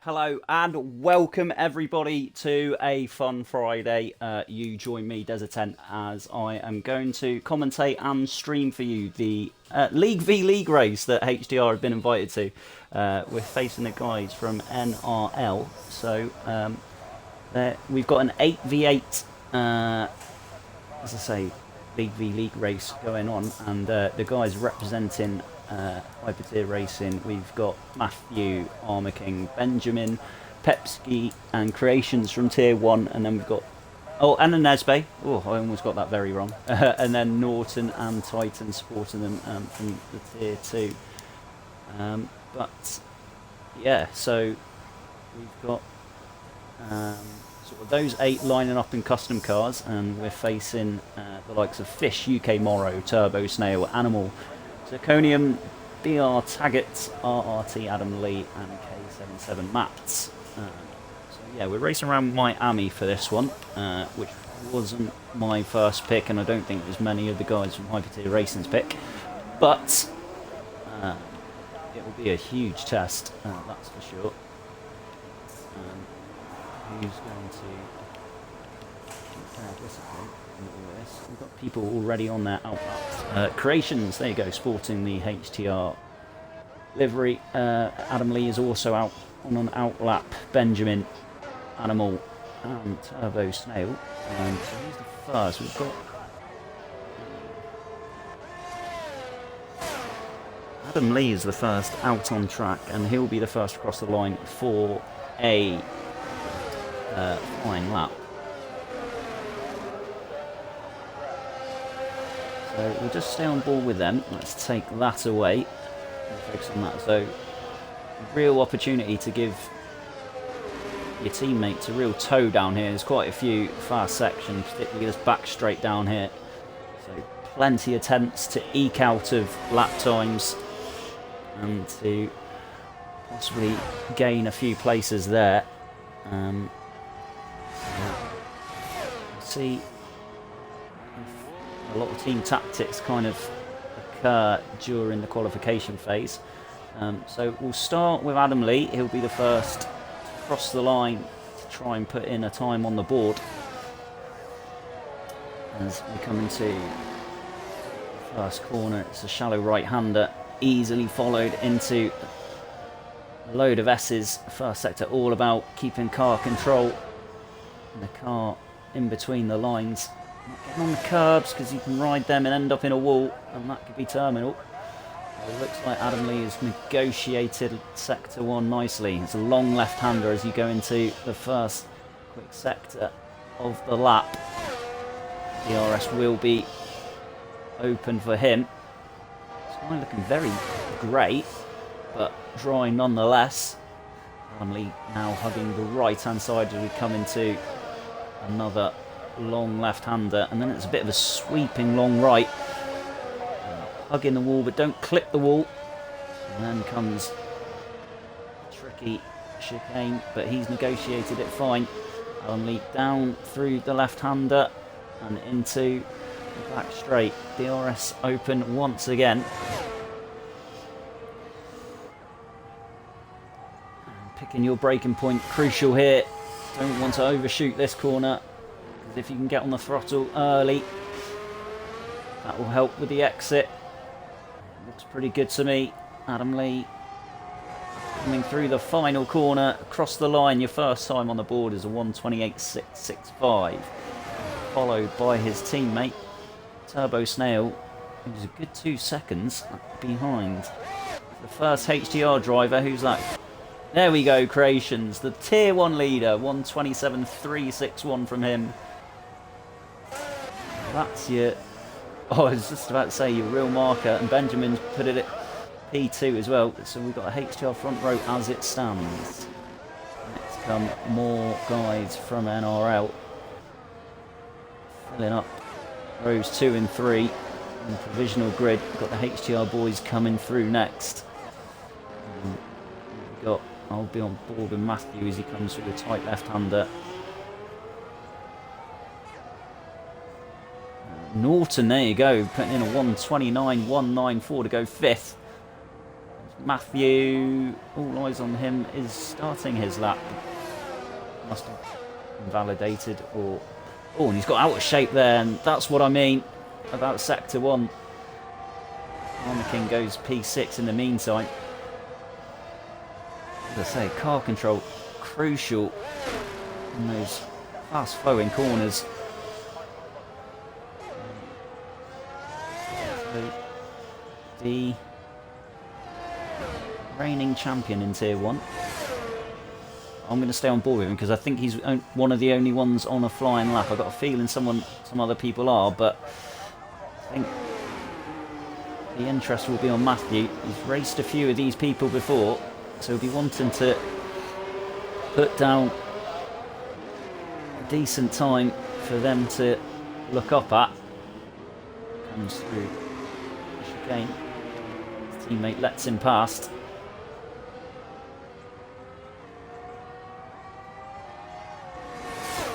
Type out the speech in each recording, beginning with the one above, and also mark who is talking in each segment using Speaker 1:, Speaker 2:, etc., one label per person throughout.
Speaker 1: Hello and welcome everybody to a fun Friday. You join me, Desertent, as I am going to commentate and stream for you the League v League race that HTR have been invited to. We're facing the guys from NRL, so we've got an 8v8, as I say, League v League race going on, and the guys representing Hypertier Racing, we've got Matthew, Armour King, Benjamin, Pepsi and Creations from Tier 1, and then we've got and a Nesbe. Oh, I almost got that very wrong. And then Norton and Titan supporting them from the Tier 2. But yeah, so we've got sort of those 8 lining up in custom cars, and we're facing the likes of Fish, UK Morrow, Turbo Snail, Animal, Zirconium, BR Taggart, RRT Adam Lee, and K77 Mats. So yeah, we're racing around Miami for this one, which wasn't my first pick, and I don't think it was many of the guys from Hypertier Racing's pick. But it will be a huge test, that's for sure. Who's going to discipline in all this? We've got people already on their outlaps. Creations, there you go, sporting the HTR livery. Adam Lee is also out on an outlap. Benjamin, Animal, and Turbo Snail. So he's the first. We've got Adam Lee is the first out on track, and he'll be the first across the line for a flying lap. So we'll just stay on board with them. Let's take that away and focus on that. So, real opportunity to give your teammates a real tow down here. There's quite a few fast sections, particularly this back straight down here. So plenty of attempts to eke out of lap times and to possibly gain a few places there. See a lot of team tactics kind of occur during the qualification phase. So we'll start with Adam Lee. He'll be the first to cross the line to try and put in a time on the board. As we come into the first corner, it's a shallow right-hander, easily followed into a load of S's. First sector all about keeping car control, and the car in between the lines. Not getting on the curbs because you can ride them and end up in a wall, and that could be terminal. It looks like Adam Lee has negotiated sector 1 nicely. It's a long left-hander as you go into the first quick sector of the lap. The RS will be open for him. It's not looking very great, but dry nonetheless. Adam Lee now hugging the right-hand side as we come into another long left-hander, and then it's a bit of a sweeping long right, hugging the wall but don't clip the wall, and then comes a tricky chicane, but he's negotiated it fine. Only down through the left-hander and into the back straight. DRS open once again. And picking your braking point crucial here. Don't want to overshoot this corner, because if you can get on the throttle early, that will help with the exit. Looks pretty good to me. Adam Lee coming through the final corner, across the line. Your first time on the board is a 1:28.665, followed by his teammate Turbo Snail, who's a good 2 seconds behind the first HTR driver. Who's that? There we go, Creations, the Tier 1 leader, 1:27.361 from him. That's your... Oh, I was just about to say your real marker, and Benjamin's put it at P2 as well. So we've got a HTR front row as it stands. Next come more guys from NRL. Filling up rows 2 and 3 in the provisional grid. We've got the HTR boys coming through next. We've got... I'll be on board with Matthew as he comes through the tight left-hander. Norton, there you go, putting in a 1:29.194 to go 5th. Matthew, all eyes on him, is starting his lap. Must have invalidated or... Oh, and he's got out of shape there, and that's what I mean about Sector 1. King goes P6 in the meantime. As I say, car control crucial in those fast flowing corners. So the reigning champion in Tier 1. I'm going to stay on board with him because I think he's one of the only ones on a flying lap. I've got a feeling some other people are, but I think the interest will be on Matthew. He's raced a few of these people before, so he'll be wanting to put down a decent time for them to look up at. Comes through the chicane. His teammate lets him past.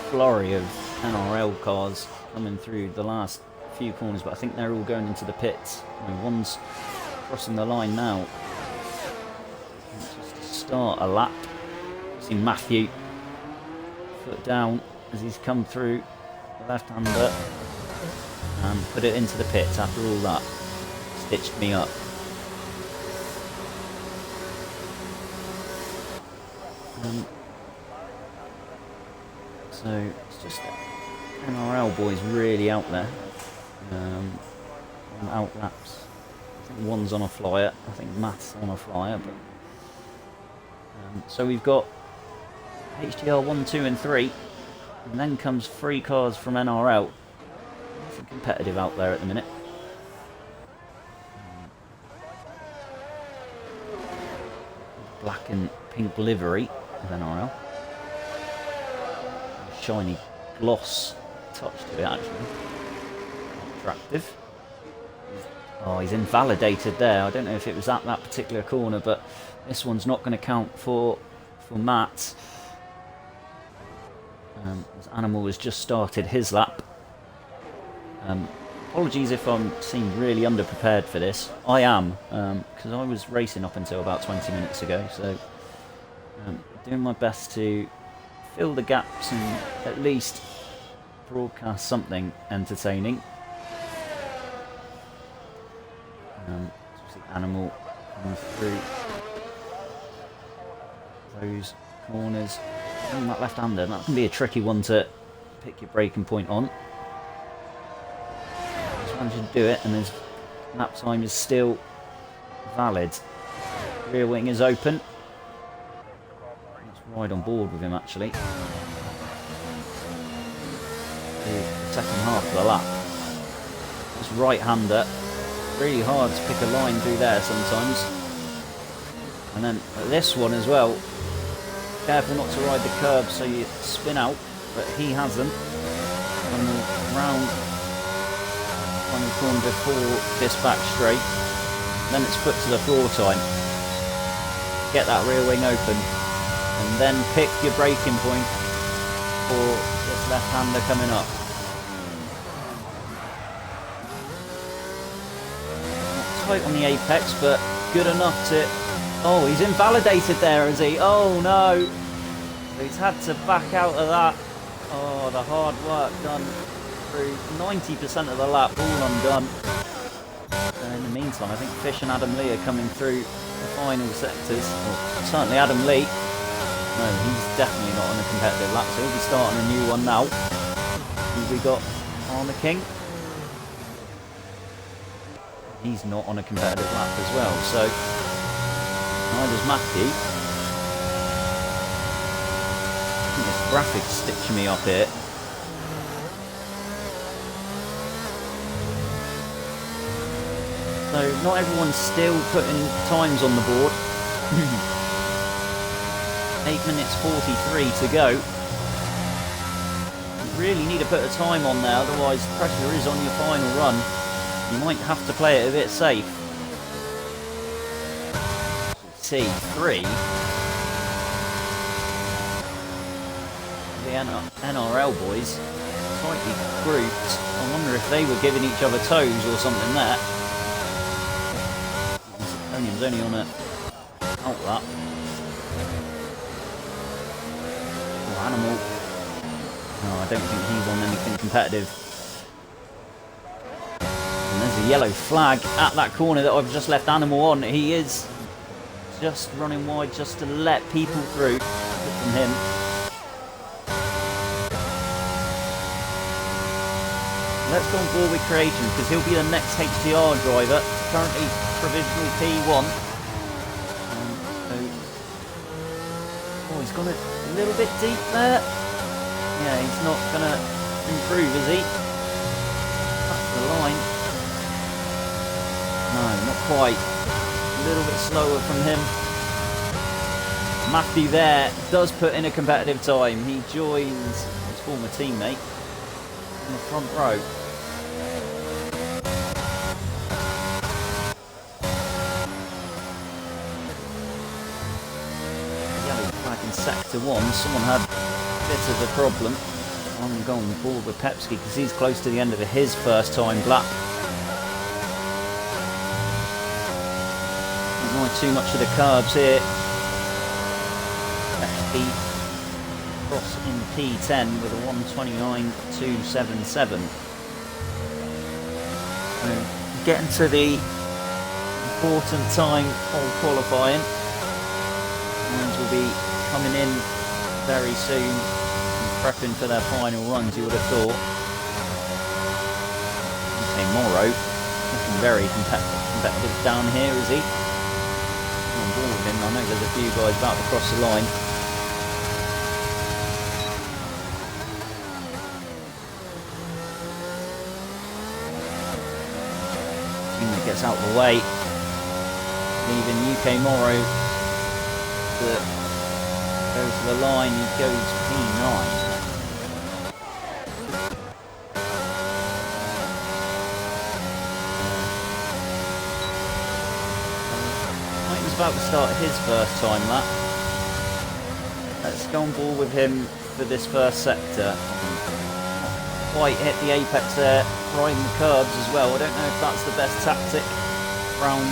Speaker 1: Flurry of NRL cars coming through the last few corners, but I think they're all going into the pits. One's crossing the line now. Just to start a lap. See Matthew foot down as he's come through the left-hander and put it into the pits after all that. Stitched me up. So it's just NRL boys really out there. Out laps. I think one's on a flyer. I think Matt's on a flyer. But so we've got HTR 1, 2 and 3. And then comes 3 cars from NRL. Nothing competitive out there at the minute. Black and pink livery of NRL. Shiny gloss touch to it actually. Attractive. Oh, he's invalidated there. I don't know if it was at that particular corner, but this one's not going to count for Matt. This Animal has just started his lap. Apologies if I'm seem really underprepared for this. I am, because I was racing up until about 20 minutes ago, so doing my best to fill the gaps and at least broadcast something entertaining. Animal coming through those corners. And that left-hander, that can be a tricky one to pick your braking point on. Just managed to do it, and his lap time is still valid. Rear wing is open. Let's ride on board with him actually. The second half of the lap. This right-hander. Really hard to pick a line through there sometimes. And then this one as well. Careful not to ride the curb so you spin out, but he hasn't. And round on the corner before this back straight. Then it's foot to the floor time. Get that rear wing open. And then pick your braking point for this left-hander coming up. On the apex, but good enough to... Oh, he's invalidated there, is he? Oh no! So he's had to back out of that. Oh, the hard work done through 90% of the lap, all undone. And in the meantime, I think Fish and Adam Lee are coming through the final sectors. Well, certainly Adam Lee. No, he's definitely not on a competitive lap, so he'll be starting a new one now. Who we got? Armour King. He's not on a competitive lap as well, so neither's Matthew. I think this graphic's stitching me up here. So not everyone's still putting times on the board. 8 minutes 43 to go. You really need to put a time on there, otherwise pressure is on your final run. You might have to play it a bit safe. C3. The NRL boys, slightly grouped. I wonder if they were giving each other toes or something there. He was only on a out that. Oh, Animal. No, I don't think he's on anything competitive. And there's a yellow flag at that corner that I've just left Animal on. He is just running wide just to let people through from him. Let's go on board with Creation because he'll be the next HTR driver. Currently provisional P1. Oh, he's gone a little bit deep there. Yeah, he's not going to improve, is he? That's the line. No, not quite. A little bit slower from him. Matthew there does put in a competitive time. He joins his former teammate in the front row. Yellow flag in sector 1. Someone had a bit of a problem. I'm going forward with Pepsi because he's close to the end of his first time lap. Too much of the carbs here. Pepsi cross in P10 with a 1:29.277. So getting to the important time of qualifying. And will be coming in very soon and prepping for their final runs, you would have thought. Okay, Morrow looking very competitive down here, is he? On board with him. I know there's a few guys about to cross the line. Team that gets out of the way, leaving UK Morrow to go to the line. He goes P9. About to start his first time lap. Let's go on board with him for this first sector. Quite hit the apex there, riding the curbs as well. I don't know if that's the best tactic around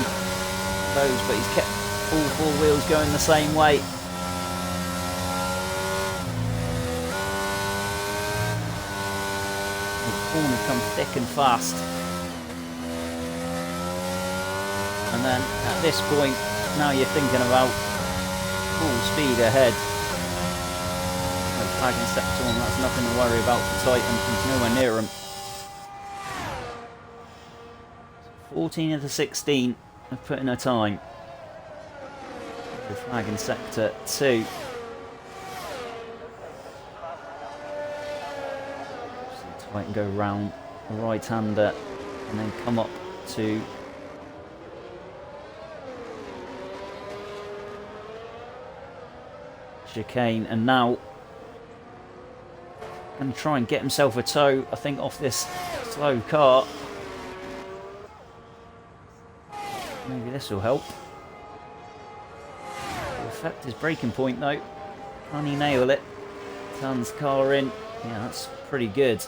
Speaker 1: those, but he's kept all four wheels going the same way. The corners come thick and fast. And then at this point, now you're thinking about full speed ahead. No flag in sector 1, that's nothing to worry about for Titan, he's nowhere near him. 14 of the 16 have put in a time. The flag in sector 2. So Titan go round the right-hander and then come up to chicane, and now going to try and get himself a tow, I think, off this slow car. Maybe this will help. It'll affect his braking point though. Can he nail it? Turns the car in. Yeah, that's pretty good.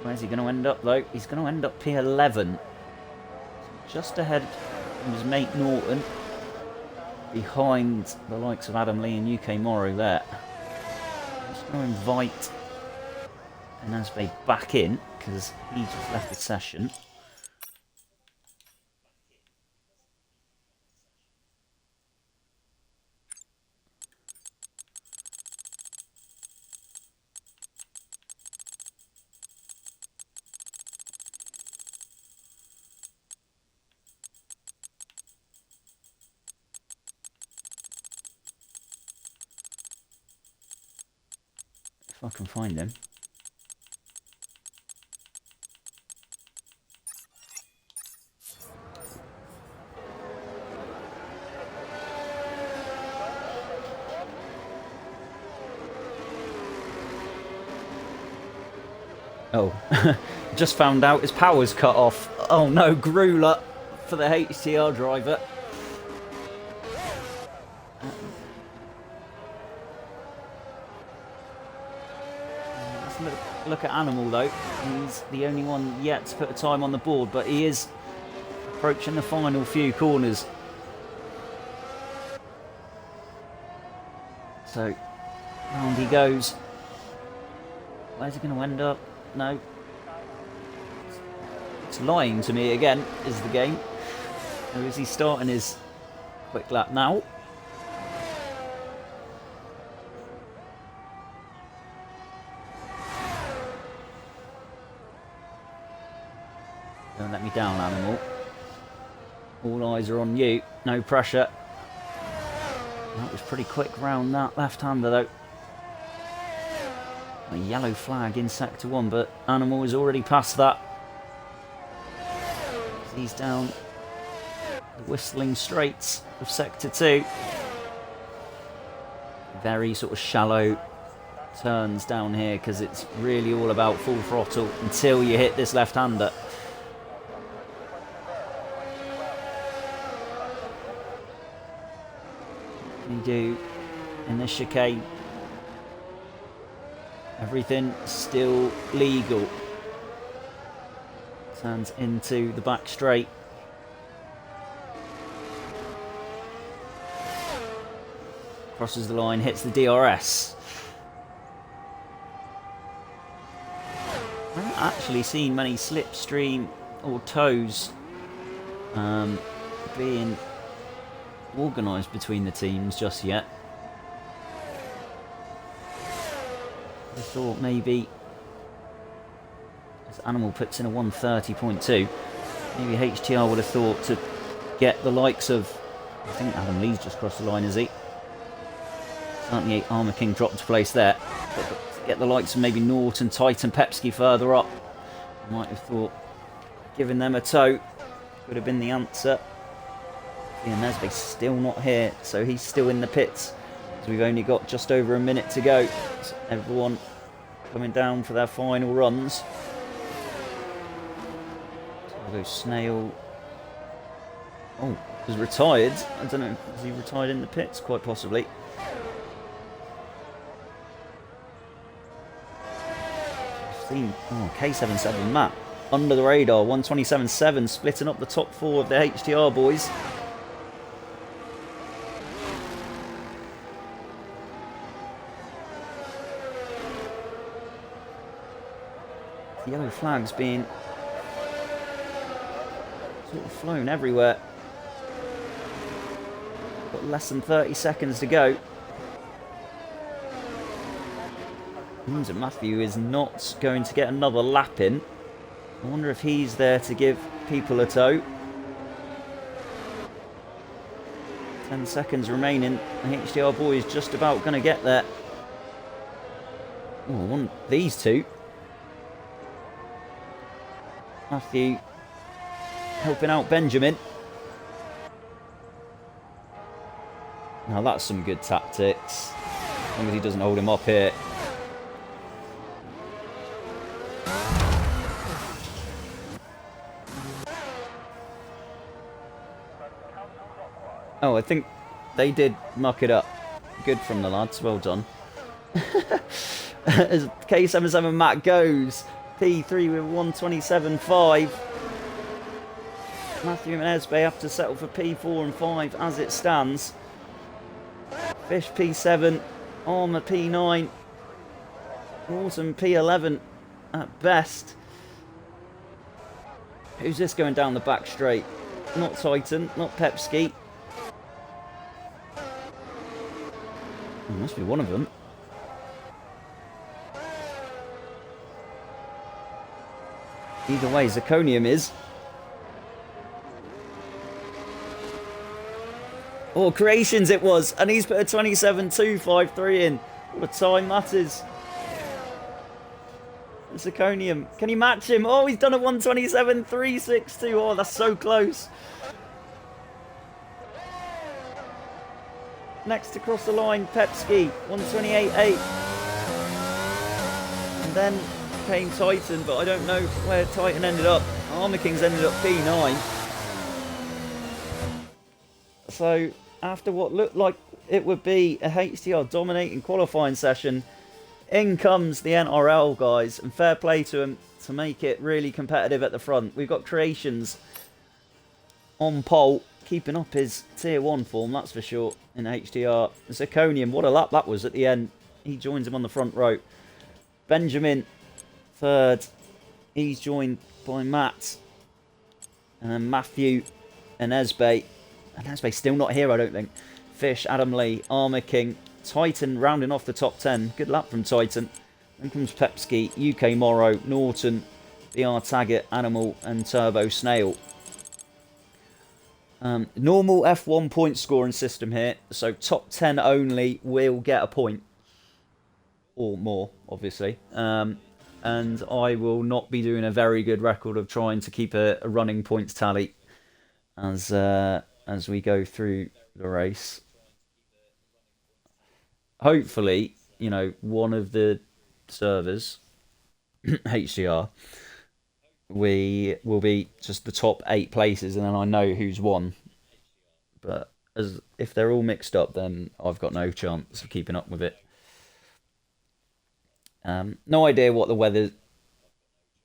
Speaker 1: Where's he going to end up though? He's going to end up P11. Just ahead of his mate Norton, behind the likes of Adam Lee and UK Morrow there. I'm just going to invite Anasbe back in because he just left the session. If I can find him. Oh, just found out his power's cut off. Oh no, Gruler for the HTR driver. look at Animal though. He's the only one yet to put a time on the board, but he is approaching the final few corners. So, round he goes. Where's he going to end up? No. It's lying to me again, is the game. Or is he starting his quick lap now? Don't let me down, Animal. All eyes are on you. No pressure. That was pretty quick round that left-hander though. A yellow flag in sector 1, but Animal is already past that. He's down the whistling straights of sector 2. Very sort of shallow turns down here because it's really all about full throttle until you hit this left-hander. You do in this chicane. Everything still legal. Turns into the back straight. Crosses the line, hits the DRS. I haven't actually seen many slipstream or tows being organised between the teams just yet. I thought maybe as Animal puts in a 1:30.2, maybe HTR would have thought to get the likes of, I think Adam Lee's just crossed the line, is he? Certainly Armour King dropped to place there, but to get the likes of maybe Norton, Titan, Pepsi further up, I might have thought giving them a tow would have been the answer. Ian Nesbitt's still not here, so he's still in the pits. So we've only got just over a minute to go. So everyone coming down for their final runs. So we'll go Snail. Oh, he's retired. I don't know, has he retired in the pits? Quite possibly. I've seen, K77 Matt under the radar, 127.7, splitting up the top 4 of the HTR boys. The yellow flags being sort of flown everywhere. Got less than 30 seconds to go. Means that Matthew is not going to get another lap in. I wonder if he's there to give people a tow. 10 seconds remaining. The HDR boy is just about going to get there. Oh, I want these two. Matthew helping out Benjamin. Now that's some good tactics. As long as he doesn't hold him up here. Oh, I think they did muck it up. Good from the lads, well done. As K77 Matt goes, P3 with 127.5. Matthew and Esbe have to settle for P4 and 5 as it stands. Fish P7, Armour P9, Norton P11 at best. Who's this going down the back straight? Not Titan, not Pepsi. Must be one of them. Either way, Zirconium is. Oh, Creations it was. And he's put a 27.253 in. What a time that is. Zirconium. Can he match him? Oh, he's done a 127.362. Oh, that's so close. Next to cross the line, Pepsi, 128.8. And then came Titan, but I don't know where Titan ended up. Armour Kings ended up P9. So, after what looked like it would be a HTR dominating qualifying session, In comes the NRL guys, and fair play to them to make it really competitive at the front. We've got Creations on pole, keeping up his tier 1 form, that's for sure, in HTR. Zirconium, what a lap that was at the end. He joins him on the front row. Benjamin, third. He's joined by Matt. And then Matthew and Esbe. And Esbe's still not here, I don't think. Fish, Adam Lee, Armour King, Titan rounding off the top 10. Good lap from Titan. Then comes Pepski, UK Morrow, Norton, BR Taggart, Animal, and Turbo Snail. Normal F1 point scoring system here. So top 10 only will get a point. Or more, obviously. And I will not be doing a very good record of trying to keep a running points tally as we go through the race. Hopefully, you know, one of the servers, HTR, we will be just the top 8 places, and then I know who's won. But if they're all mixed up, then I've got no chance of keeping up with it. No idea what the weather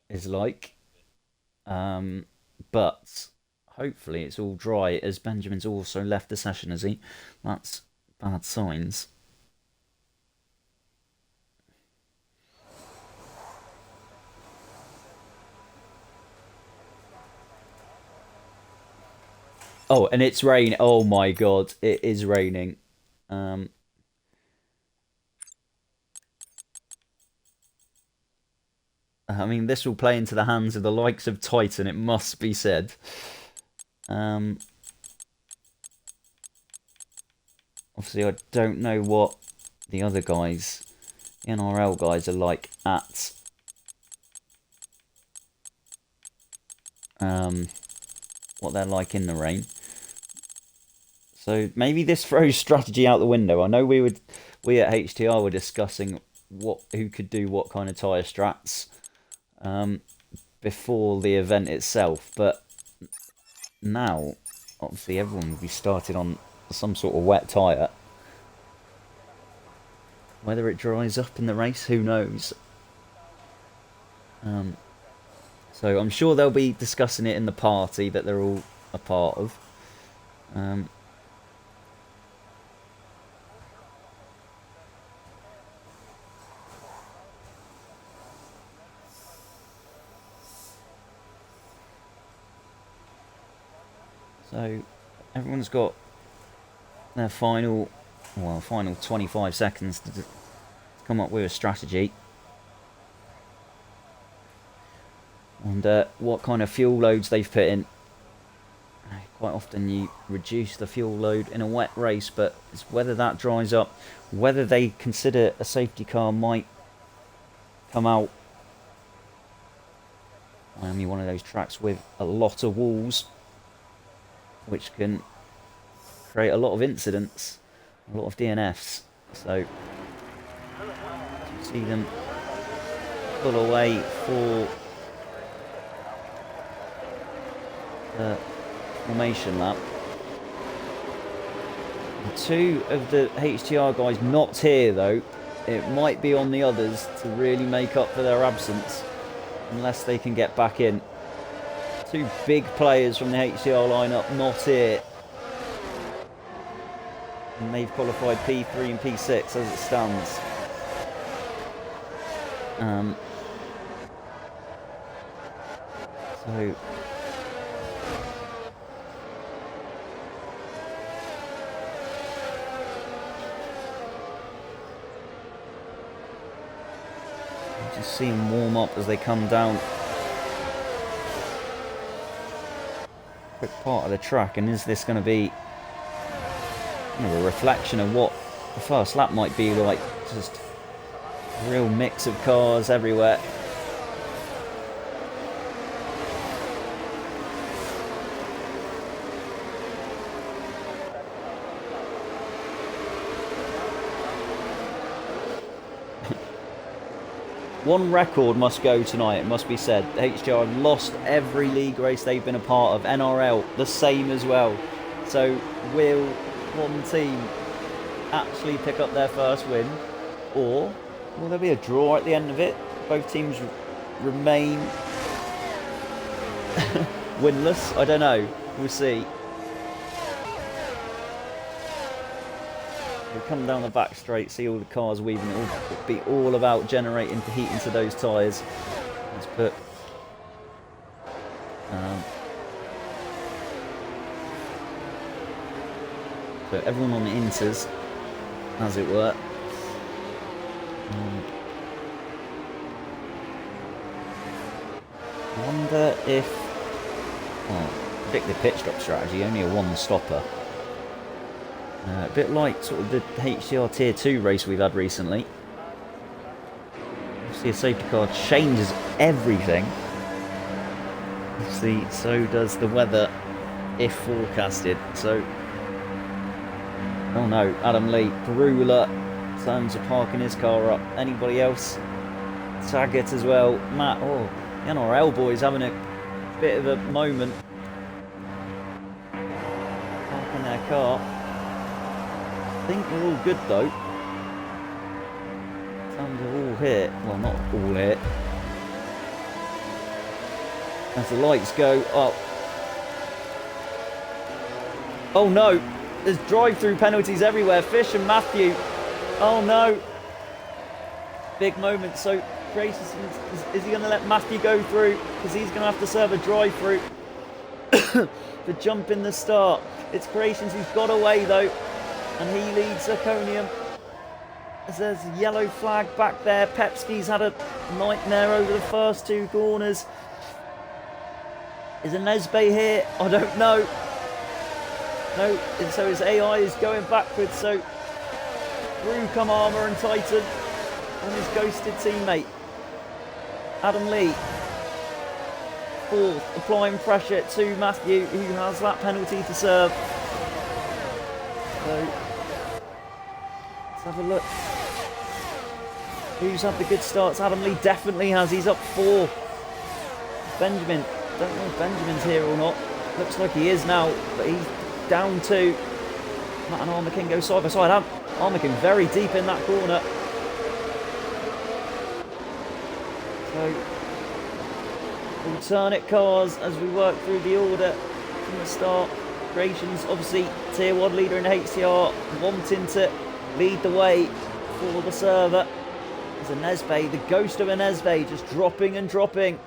Speaker 1: is like, but hopefully it's all dry, as Benjamin's also left the session, has he? That's bad signs. Oh, and it's rain. Oh my god, it is raining. I mean, this will play into the hands of the likes of Titan, it must be said. Obviously, I don't know what the other guys, the NRL guys, are like at what they're like in the rain. So maybe this throws strategy out the window. I know we at HTR were discussing who could do what kind of tyre strats before the event itself, but now obviously everyone will be started on some sort of wet tyre. Whether it dries up in the race, who knows? So I'm sure they'll be discussing it in the party that they're all a part of. So everyone's got their final 25 seconds to come up with a strategy. And what kind of fuel loads they've put in. Quite often you reduce the fuel load in a wet race, but it's whether that dries up, whether they consider a safety car might come out. Miami, one of those tracks with a lot of walls, which can create a lot of incidents, a lot of DNFs. So you see them pull away for the formation lap. And 2 of the HTR guys not here though. It might be on the others to really make up for their absence, unless they can get back in. 2 big players from the HTR lineup not here. And they've qualified P3 and P6 as it stands. So just see them warm up as they come down. Quick part of the track, and is this going to be a reflection of what the first lap might be like? Just a real mix of cars everywhere. One record must go tonight, it must be said. HTR have lost every league race they've been a part of. NRL, the same as well. So will one team actually pick up their first win? Or Will there be a draw at the end of it? Both teams remain winless. I don't know. We'll see. We come down the back straight, see all the cars weaving. It'll be all about generating heat into those tyres. Let's put so everyone on the inters, as it were. I wonder if predictive pit stop strategy, only a one stopper. A bit like sort of the HTR Tier 2 race we've had recently. Obviously a safety car changes everything. Obviously, so does the weather if forecasted. So, oh no, Adam Lee, Perula, turns to parking his car up. Anybody else? Taggart as well. Matt, oh, the NLR boys having a bit of a moment. Parking their car. I think we're all good though. Times are all hit. Well, not all hit. As the lights go up. Oh no! There's drive-through penalties everywhere. Fish and Matthew. Oh no! Big moment. So, Gracious, is he going to let Matthew go through? Because he's going to have to serve a drive-through to jump in the start. It's Creations who's got away though. And he leads Iconium. As there's a yellow flag back there. Pepski's had a nightmare over the first two corners. Is a Nesbe here? I don't know. No, and so his AI is going backwards. So through come Armour and Titan and his ghosted teammate. Adam Lee. Fourth, applying pressure to Matthew, who has that penalty to serve. So let's have a look. Who's had the good starts? Adam Lee definitely has. He's up 4. Benjamin. Don't know if Benjamin's here or not. Looks like he is now, but he's down 2. Matt and Armakin go side by side. Armakin very deep in that corner. So alternate cars as we work through the order from the start. Creations, obviously Tier 1 leader in HTR, wanting to lead the way for the server. There's a Nesbe, the ghost of a Nesbe, just dropping and dropping.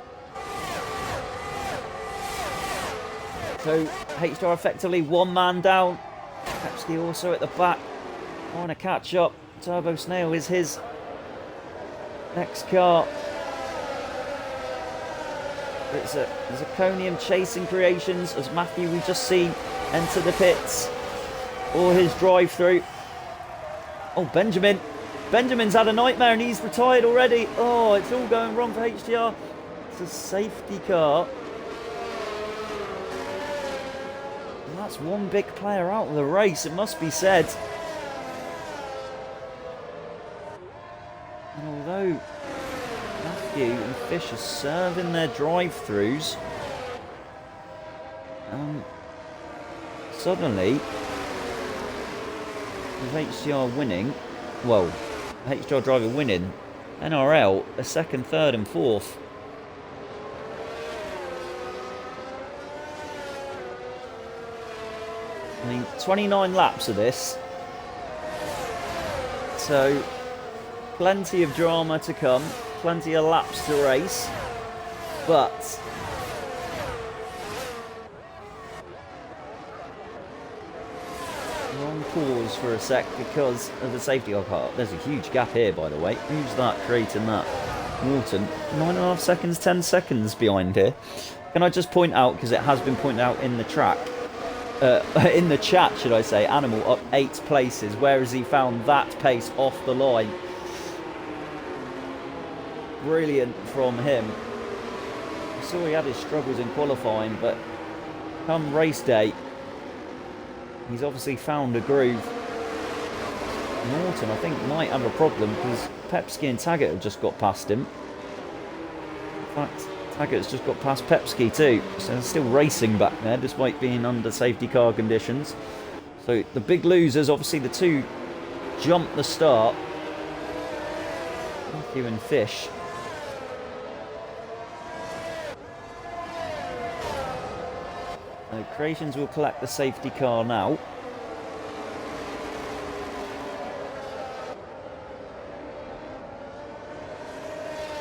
Speaker 1: So HTR effectively one man down. Pepsi also at the back, trying to catch up. Turbo Snail is his next car. There's a Conium chasing Creations as Matthew, we've just seen, enter the pits or his drive through. Oh, Benjamin's had a nightmare and he's retired already. Oh, it's all going wrong for HTR. It's a safety car. And that's one big player out of the race, it must be said. And although Matthew and Fish are serving their drive-throughs, suddenly, with HTR winning, well, HTR driver winning, NRL a second, third and fourth. I mean, 29 laps of this, so plenty of drama to come, plenty of laps to race, but we're on pause for a sec because of the safety car. There's a huge gap here, by the way. Who's that creating that? Morton. 9.5 seconds, 10 seconds behind here. Can I just point out, because it has been pointed out in the track, in the chat, should I say, Animal up 8 places. Where has he found that pace off the line? Brilliant from him. I saw he had his struggles in qualifying, but come race day, he's obviously found a groove. Norton, I think, might have a problem because Pepsi and Taggart have just got past him. In fact, Taggart's just got past Pepsi too, so they're still racing back there despite being under safety car conditions. So the big losers, obviously the two jump the start. Matthew and Fish. Creations will collect the safety car now.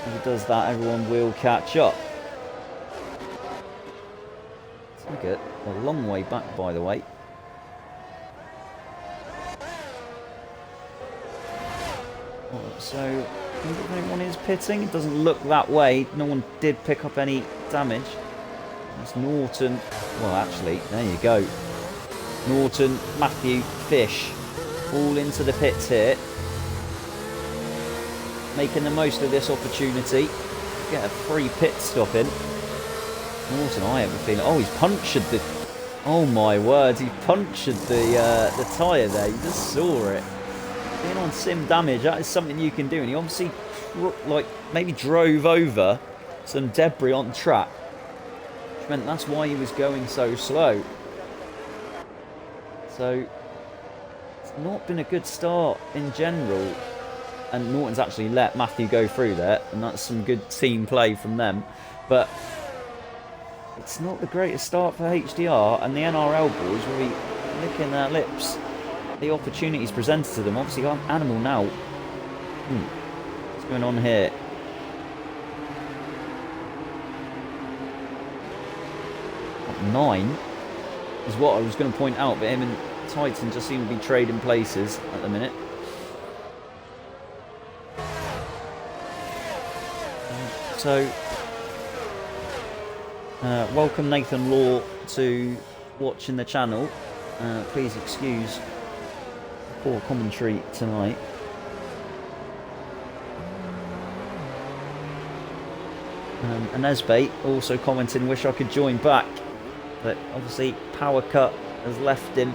Speaker 1: If he does that, everyone will catch up. It's like a long way back, by the way. So, I think if anyone is pitting, it doesn't look that way. No one did pick up any damage. It's Norton. Well, actually, there you go. Norton, Matthew, Fish, all into the pits here. Making the most of this opportunity. Get a free pit stop in. Norton, I have a feeling. Oh, he's punctured the. Oh my word, he punctured the tyre there. You just saw it. Being on sim damage, that is something you can do. And he obviously, like, maybe drove over some debris on track. Which meant that's why he was going so slow. So, it's not been a good start in general. And Norton's actually let Matthew go through there. And that's some good team play from them. But it's not the greatest start for HTR. And the NRL boys will be licking their lips. The opportunities presented to them. Obviously, Animal now. What's going on here? Top 9 is what I was going to point out, but him and Titan just seem to be trading places at the minute. So, welcome Nathan Law to watching the channel. Please excuse poor commentary tonight. And Esbate also commenting, wish I could join back, but obviously power cut has left him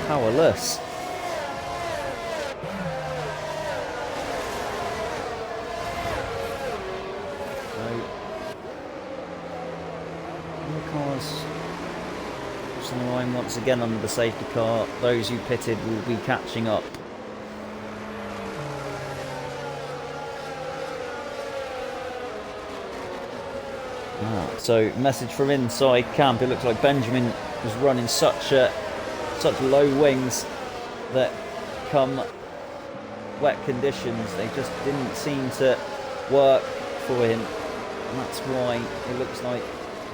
Speaker 1: powerless. So the cars on the line once again under the safety car. Those who pitted will be catching up. So message from inside camp. It looks like Benjamin was running such low wings that come wet conditions they just didn't seem to work for him, and that's why it looks like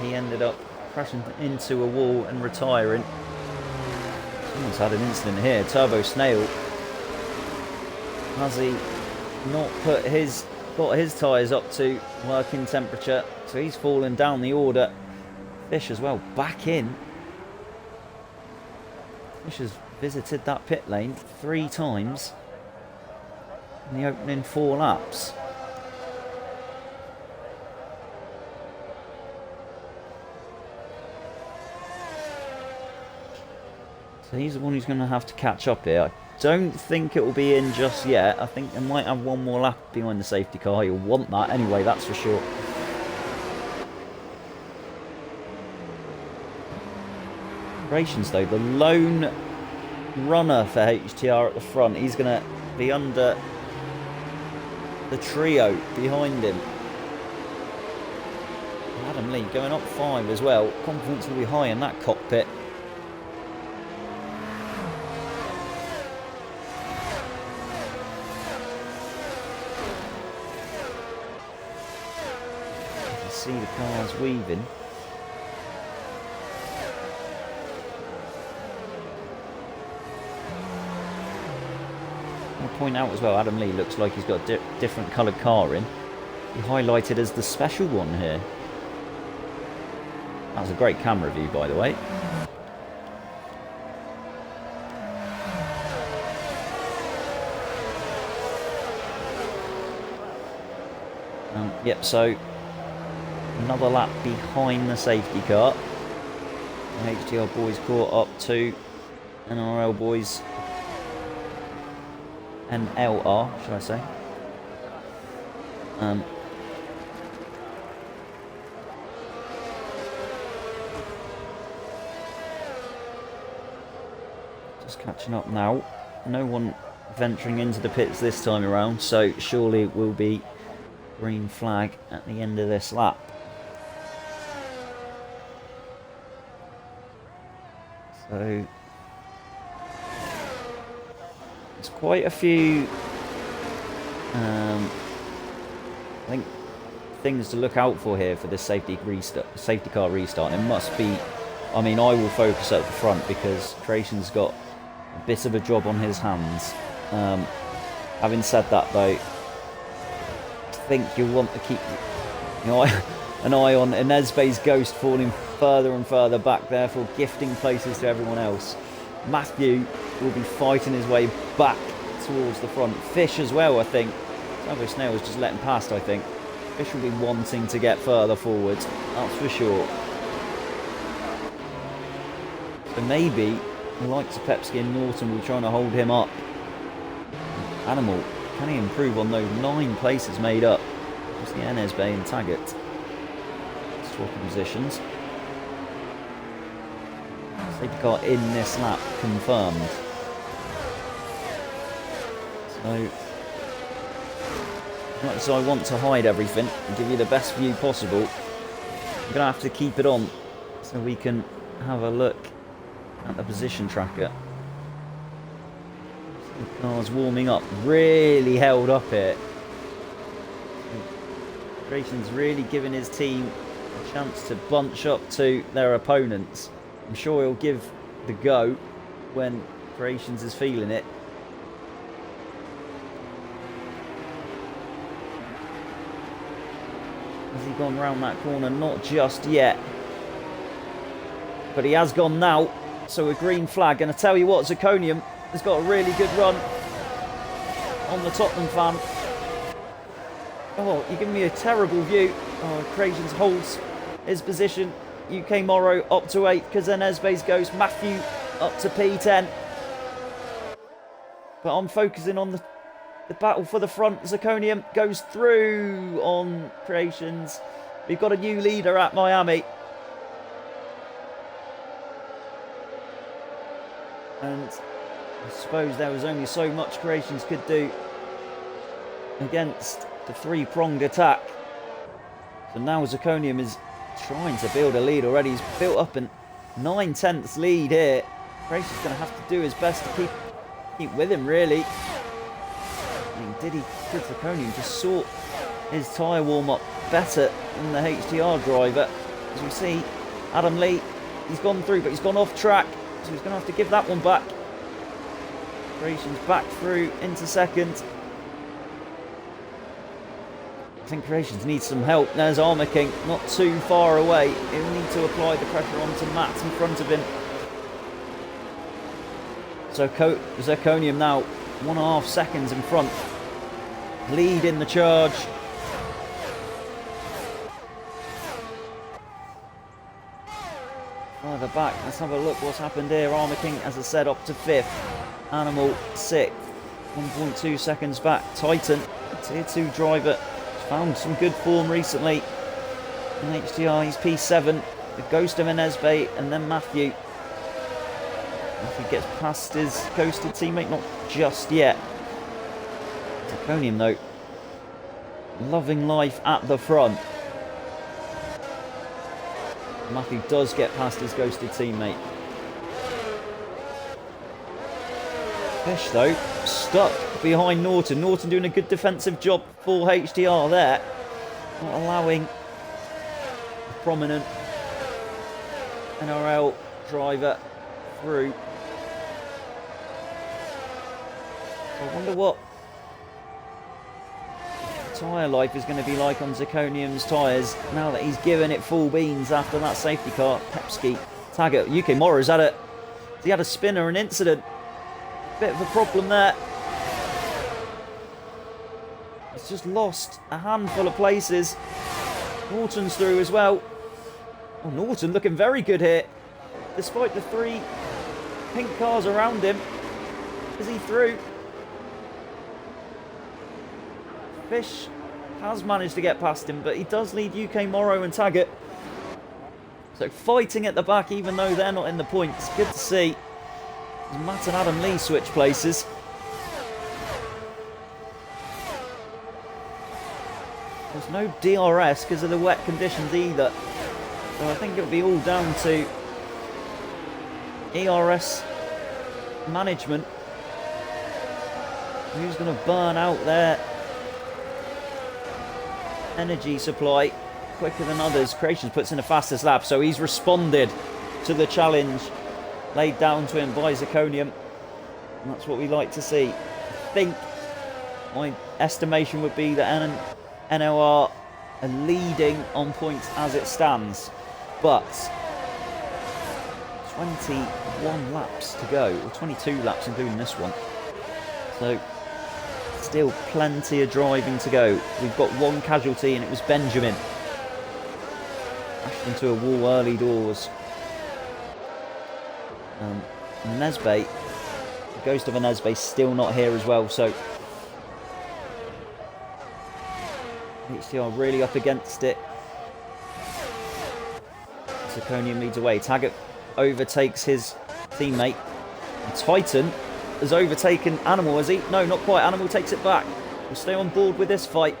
Speaker 1: he ended up crashing into a wall and retiring. Someone's had an incident here. Turbo Snail, has he not got his tyres up to working temperature, so he's fallen down the order. Fish as well, back in. Fish has visited that pit lane 3 times in the opening 4 laps. So he's the one who's going to have to catch up here. I don't think it will be in just yet. I think they might have one more lap behind the safety car. You'll want that anyway, that's for sure. Operations though, the lone runner for HTR at the front. He's going to be under the trio behind him. Adam Lee going up 5 as well. Confidence will be high in that cockpit. See the cars weaving. I'll point out as well, Adam Lee looks like he's got a different coloured car in. He highlighted as the special one here. That was a great camera view, by the way. Yep, so another lap behind the safety car. The HTR boys caught up to NRL boys. NLR, should I say. Just catching up now. No one venturing into the pits this time around, so surely it will be green flag at the end of this lap. So there's quite a few I think things to look out for here for this safety car restart. It must be, I mean, I will focus at the front because Creation's got a bit of a job on his hands. Having said that though, I think you'll want to keep an eye on Inesbe's Ghost falling further and further back, therefore gifting places to everyone else. Matthew will be fighting his way back towards the front. Fish as well, I think. Salvo Snail was just letting past, I think. Fish will be wanting to get further forward, that's for sure. So maybe the likes of Pepsi and Norton will be trying to hold him up. Animal, can he improve on those 9 places made up? Just the Enesbe and Taggart swapping positions. Safety car in this lap confirmed. So, as much as I want to hide everything and give you the best view possible, I'm going to have to keep it on so we can have a look at the position tracker. The car's warming up, really held up here. Creation's really giving his team a chance to bunch up to their opponents. I'm sure he'll give the go when Creations is feeling it. Has he gone round that corner? Not just yet. But he has gone now. So a green flag. And I tell you what, Zirconium has got a really good run on the Tottenham fan. Oh, you're giving me a terrible view. Oh, Creations holds his position. UK Morrow up to 8th because Enesbe's Ghost. Matthew up to P10. But I'm focusing on the battle for the front. Zirconium goes through on Creations. We've got a new leader at Miami. And I suppose there was only so much Creations could do against the 3-pronged attack. So now Zirconium is trying to build a lead already. He's built up a 9/10 lead here. Creations going to have to do his best to keep with him, really. I mean, did Zirconium just sort his tyre warm-up better than the HTR driver? As we see, Adam Lee, he's gone through, but he's gone off track, so he's going to have to give that one back. Creations back through into second. I think Creations needs some help. There's Armour King, not too far away. He'll need to apply the pressure onto Matt in front of him. So Zirconium now 1.5 seconds in front. Lead in the charge. Further back, let's have a look what's happened here. Armour King, as I said, up to 5th. Animal 6th. 1.2 seconds back. Titan, tier 2 driver. Found some good form recently in HTR. He's P7. The Ghost of Enesbe and then Matthew. Matthew gets past his ghosted teammate, not just yet. Zirconium though, loving life at the front. Matthew does get past his ghosted teammate. Fish though, stuck behind Norton. Norton doing a good defensive job for HTR there. Not allowing a prominent NRL driver through. I wonder what tyre life is going to be like on Zirconium's tyres now that he's given it full beans after that safety car. Pepsi, Taggart, UK Morrow's had he had a spin or an incident. Bit of a problem there. He's just lost a handful of places. Norton's through as well. Oh, Norton looking very good here. Despite the 3 pink cars around him. Is he through? Fish has managed to get past him, but he does lead UK Morrow and Taggart. So fighting at the back, even though they're not in the points. Good to see. Matt and Adam Lee switch places. There's no DRS because of the wet conditions either. So I think it'll be all down to ERS management. Who's going to burn out their energy supply quicker than others? Creations puts in the fastest lap, so he's responded to the challenge laid down to him by Zirconium. And that's what we like to see. I think my estimation would be that NLR are leading on points as it stands. But 21 laps to go, or 22 laps including this one. So still plenty of driving to go. We've got one casualty and it was Benjamin. Crashed into a wall early doors. Nesbe, the ghost of a Nesbe, still not here as well, so HTR really up against it. Zirconium leads away. Taggart overtakes his teammate. And Titan has overtaken Animal, has he? No, not quite. Animal takes it back. We'll stay on board with this fight.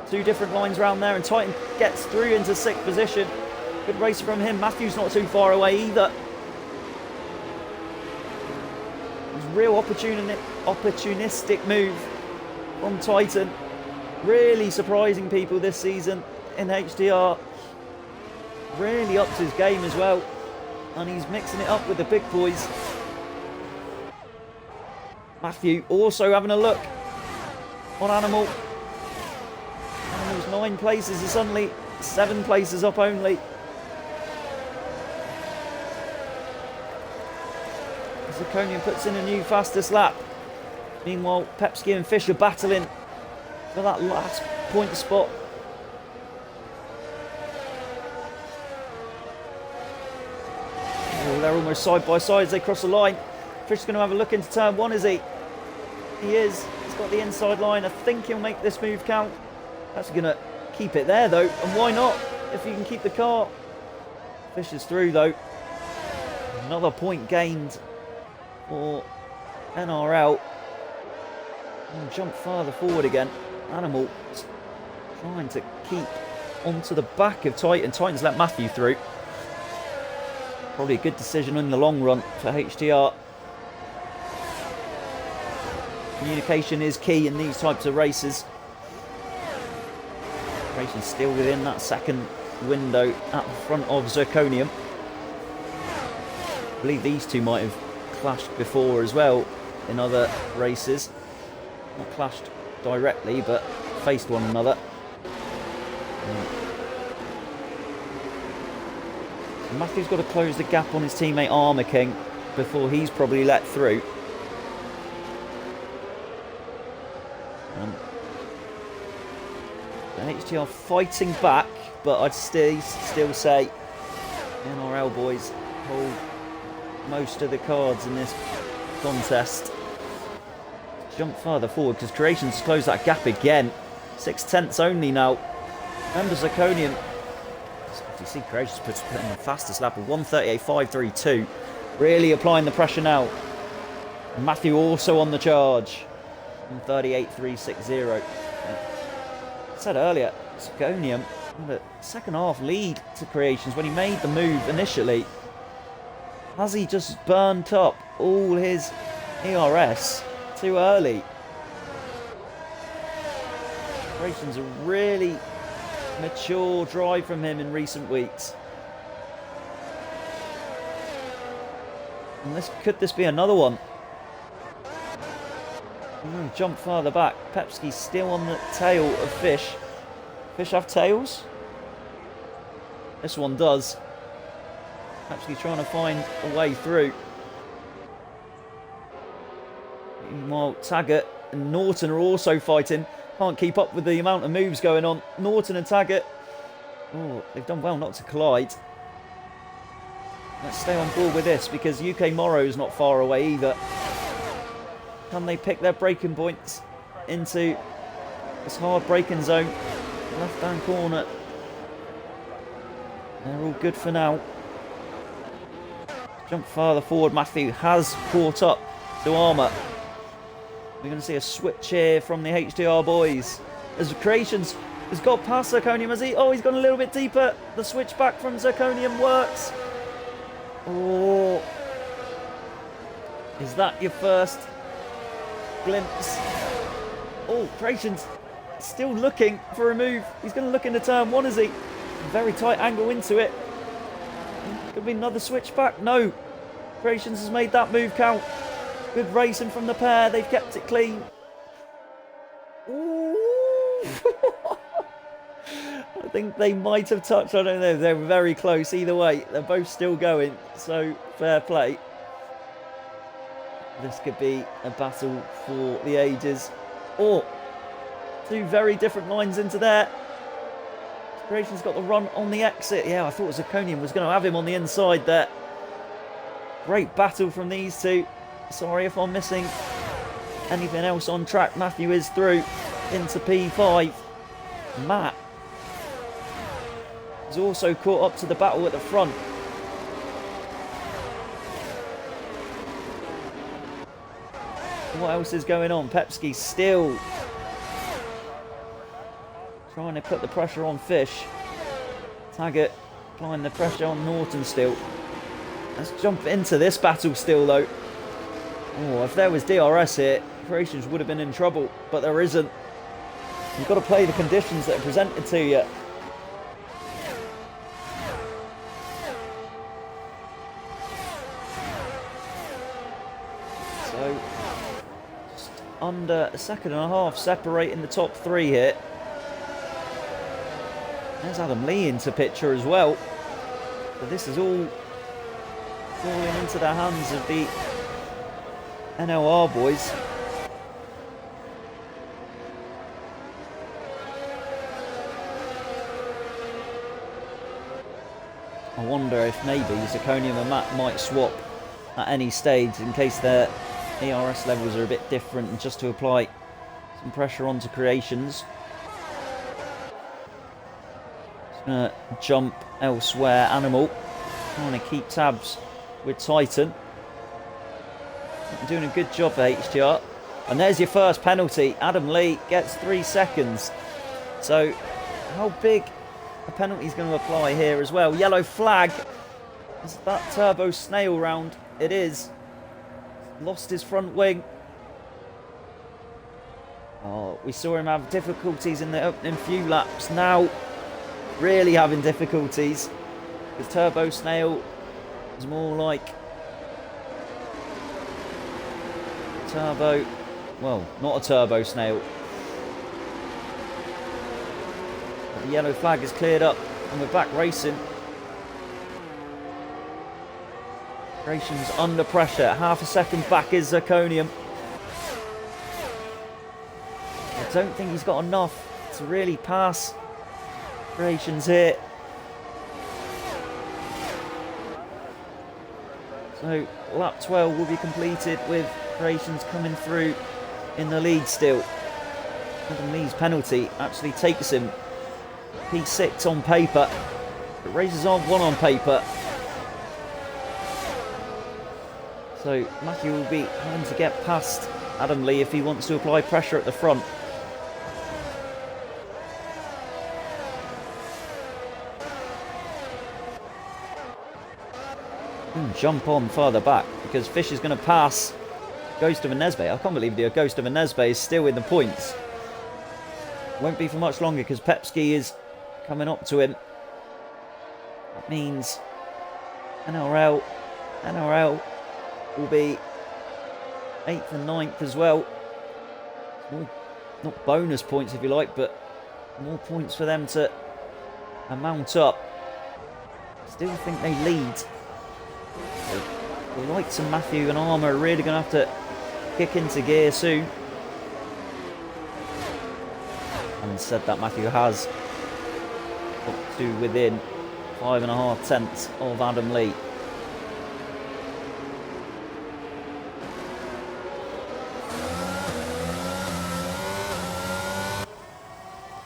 Speaker 1: Two different lines around there, and Titan gets through into 6th position. Good race from him. Matthew's not too far away either. Real opportunistic move from Titan. Really surprising people this season in HTR. Really upped his game as well. And he's mixing it up with the big boys. Matthew also having a look on Animal. Animal's 9 places is suddenly 7 places up only. Zirconium puts in a new fastest lap. Meanwhile, Pepsky and Fish are battling for that last point spot. Oh, they're almost side by side as they cross the line. Fish is going to have a look into turn 1, is he? He is. He's got the inside line. I think he'll make this move count. That's going to keep it there, though. And why not, if you can keep the car? Fish is through, though. Another point gained for NRL. And jump further forward again. Animal trying to keep onto the back of Titan. Titan's let Matthew through. Probably a good decision in the long run for HTR. Communication is key in these types of races. Racing still within that second window at the front of Zirconium. I believe these two might have clashed before as well in other races. Not clashed directly, but faced one another. So Matthew's got to close the gap on his teammate Armour King before he's probably let through. HTR fighting back, but I'd still say NRL boys hold most of the cards in this contest. Jump further forward because Creations close that gap again. 6/10 only now. Remember Zirconium. You see Creations puts in the fastest lap of 1:38.532. Really applying the pressure now. Matthew also on the charge. 1:38.360. I said earlier, Zirconium had a second half lead to Creations when he made the move initially. Has he just burnt up all his ERS too early? Creations a really mature drive from him in recent weeks. And could this be another one? Jump farther back. Pepsky's still on the tail of Fish. Fish have tails? This one does. Pepsky trying to find a way through. Meanwhile, Taggart and Norton are also fighting. Can't keep up with the amount of moves going on. Norton and Taggart. Oh, they've done well not to collide. Let's stay on board with this because UK Morrow's not far away either. Can they pick their braking points into this hard braking zone? Left hand corner. They're all good for now. Jump farther forward. Matthew has caught up to Armour. We're going to see a switch here from the HTR boys. As Creations He's got past Zirconium, has he? Oh, he's gone a little bit deeper. The switch back from Zirconium works. Oh. Is that your first glimpse? Oh, Creation's still looking for a move. He's going to look into turn one, is he? Very tight angle into it. Could be another switch back. No. Creations has made that move count. Good racing from the pair. They've kept it clean. Ooh. I think they might have touched. I don't know. They were very close. Either way, they're both still going. So, fair play. This could be a battle for the ages. Or two very different lines into there. Creation's got the run on the exit. Yeah, I thought Zirconium was going to have him on the inside there. Great battle from these two. Sorry if I'm missing anything else on track. Matthew is through into P5. Matt is also caught up to the battle at the front. What else is going on? Pepski still trying to put the pressure on Fish. Taggart applying the pressure on Norton still. Let's jump into this battle still though. Oh, if there was DRS here, Creations would have been in trouble, but there isn't. You've got to play the conditions that are presented to you. So, just under a second and a half separating the top three here. There's Adam Lee into picture as well. But this is all falling into the hands of the NLR boys. I wonder if maybe Zirconium and Matt might swap at any stage in case their ERS levels are a bit different, and just to apply some pressure onto Creations. Just gonna jump elsewhere. Animal trying to keep tabs with Titan. Doing a good job for HTR. And there's your first penalty. Adam Lee gets 3 seconds. So how big a penalty is going to apply here as well? Yellow flag. Is that turbo snail round? It is. Lost his front wing. Oh, we saw him have difficulties in the opening few laps. Now really having difficulties. The turbo snail is more like turbo, well, not a turbo snail. But the yellow flag is cleared up and we're back racing. Creations under pressure. Half a second back is Zirconium. I don't think he's got enough to really pass Creations here. So lap 12 will be completed with Creations coming through in the lead still. Adam Lee's penalty actually takes him P6 on paper. It raises on 1 on paper. So Matthew will be having to get past Adam Lee if he wants to apply pressure at the front. Jump on further back because Fish is going to pass Ghost of a Nesbe. I can't believe the Ghost of a Nesbe is still in the points. Won't be for much longer because Pepski is coming up to him. That means NLR will be 8th and 9th as well. More, not bonus points if you like, but more points for them to mount up. Still think they lead. The likes of Matthew and Armour are really going to have to kick into gear soon. And said that Matthew has got to within 5.5 tenths of Adam Lee.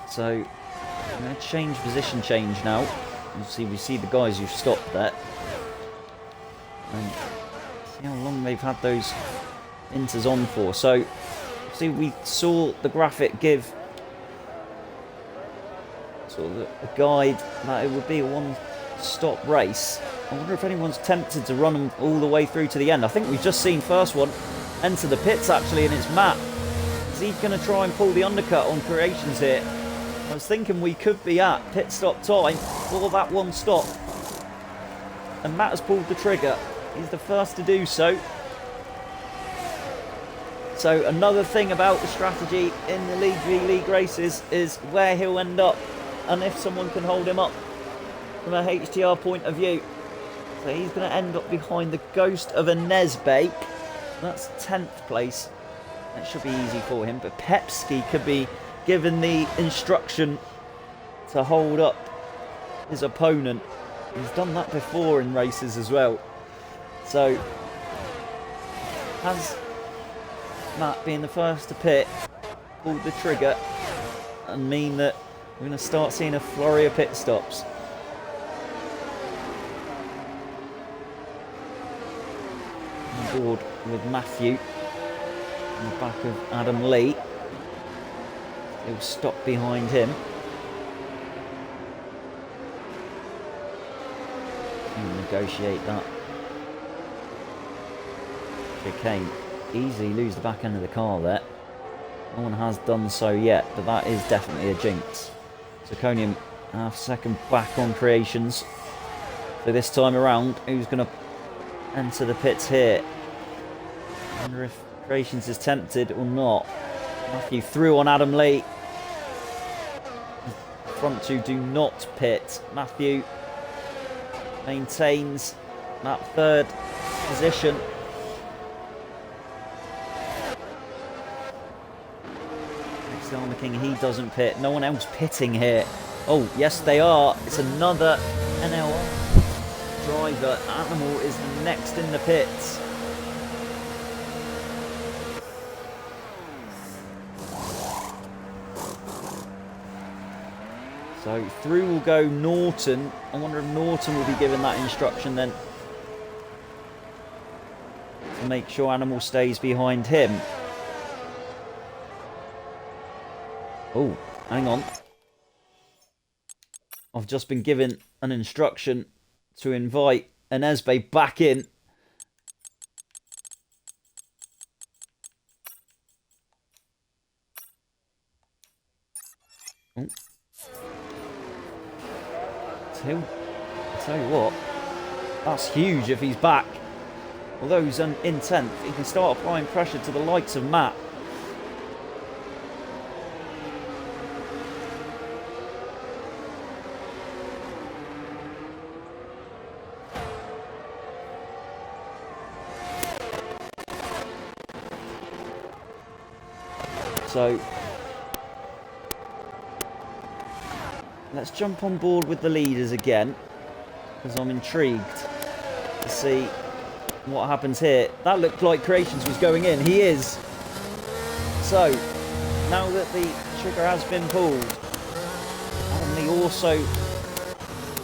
Speaker 1: So I'm going to change position change now. We see the guys who've stopped there. And see how long they've had those inters on for. So, see, we saw the graphic give sort of a guide that it would be a one-stop race. I wonder if anyone's tempted to run them all the way through to the end. I think we've just seen first one enter the pits actually, and it's Matt. Is he going to try and pull the undercut on Creations here? I was thinking we could be at pit stop time for that one stop. And Matt has pulled the trigger. He's the first to do so. So another thing about the strategy in the League v League races is where he'll end up and if someone can hold him up from a HTR point of view. So he's going to end up behind the ghost of a Nesbake. That's 10th place. That should be easy for him. But Pepski could be given the instruction to hold up his opponent. He's done that before in races as well. So has Matt being the first to pit pulled the trigger and mean that we're going to start seeing a flurry of pit stops. On board with Matthew on the back of Adam Lee. He'll stop behind him. He'll negotiate that. Chicane. Easily lose the back end of the car there. No one has done so yet, but that is definitely a jinx. Zirconium half second back on Creations. So this time around, who's going to enter the pits here? I wonder if Creations is tempted or not. Matthew through on Adam Lee. The front two do not pit. Matthew maintains that third position. Armor King, he doesn't pit. No one else pitting here. Oh, yes, they are. It's another NLR driver. Animal is next in the pits. So through will go Norton. I wonder if Norton will be given that instruction then to make sure Animal stays behind him. Oh, hang on. I've just been given an instruction to invite an Esbe back in. Oh. Tell you what, that's huge if he's back. Although he's in 10th, he can start applying pressure to the likes of Matt. So let's jump on board with the leaders again, because I'm intrigued to see what happens here. That looked like Creations was going in. He is. So now that the trigger has been pulled, Adam Lee also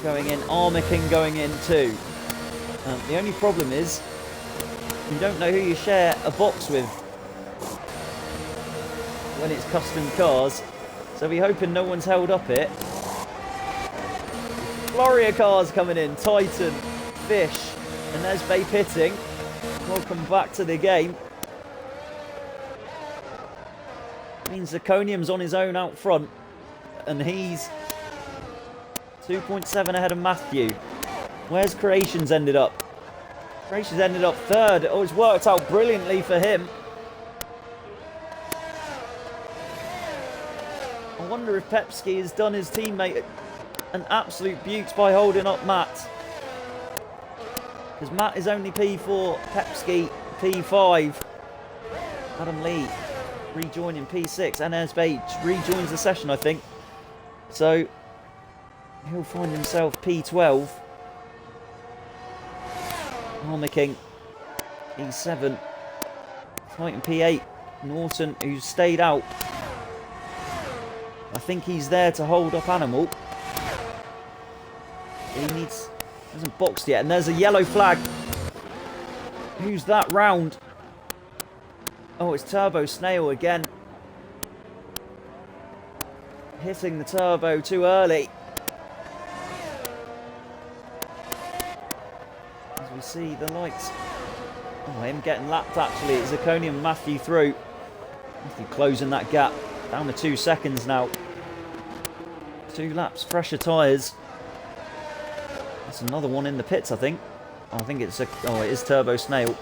Speaker 1: going in, Armor King going in too. The only problem is you don't know who you share a box with when it's custom cars, so we're hoping no one's held up it. Floria cars coming in, Titan, Fish, and Nesbe pitting. Welcome back to the game. Means Zirconium's on his own out front, and he's 2.7 ahead of Matthew. Where's Creations ended up? Creations ended up third. Oh, it's worked out brilliantly for him. I wonder if Pepski has done his teammate an absolute beaut by holding up Matt. Because Matt is only P4, Pepski P5. Adam Lee rejoining P6, and Nesbe rejoins the session, I think. So he'll find himself P12. Armor King E7. Titan P8. Norton, who's stayed out. I think he's there to hold up Animal. He hasn't boxed yet, and there's a yellow flag. Who's that round? Oh, it's Turbo Snail again. hitting the turbo too early. As we see the lights. Oh, him getting lapped actually. It's Zirconium and Matthew through. Matthew closing that gap. Down to 2 seconds now. 2 laps, fresher tyres. That's another one in the pits, I think. Oh, I think it's it is Turbo Snail.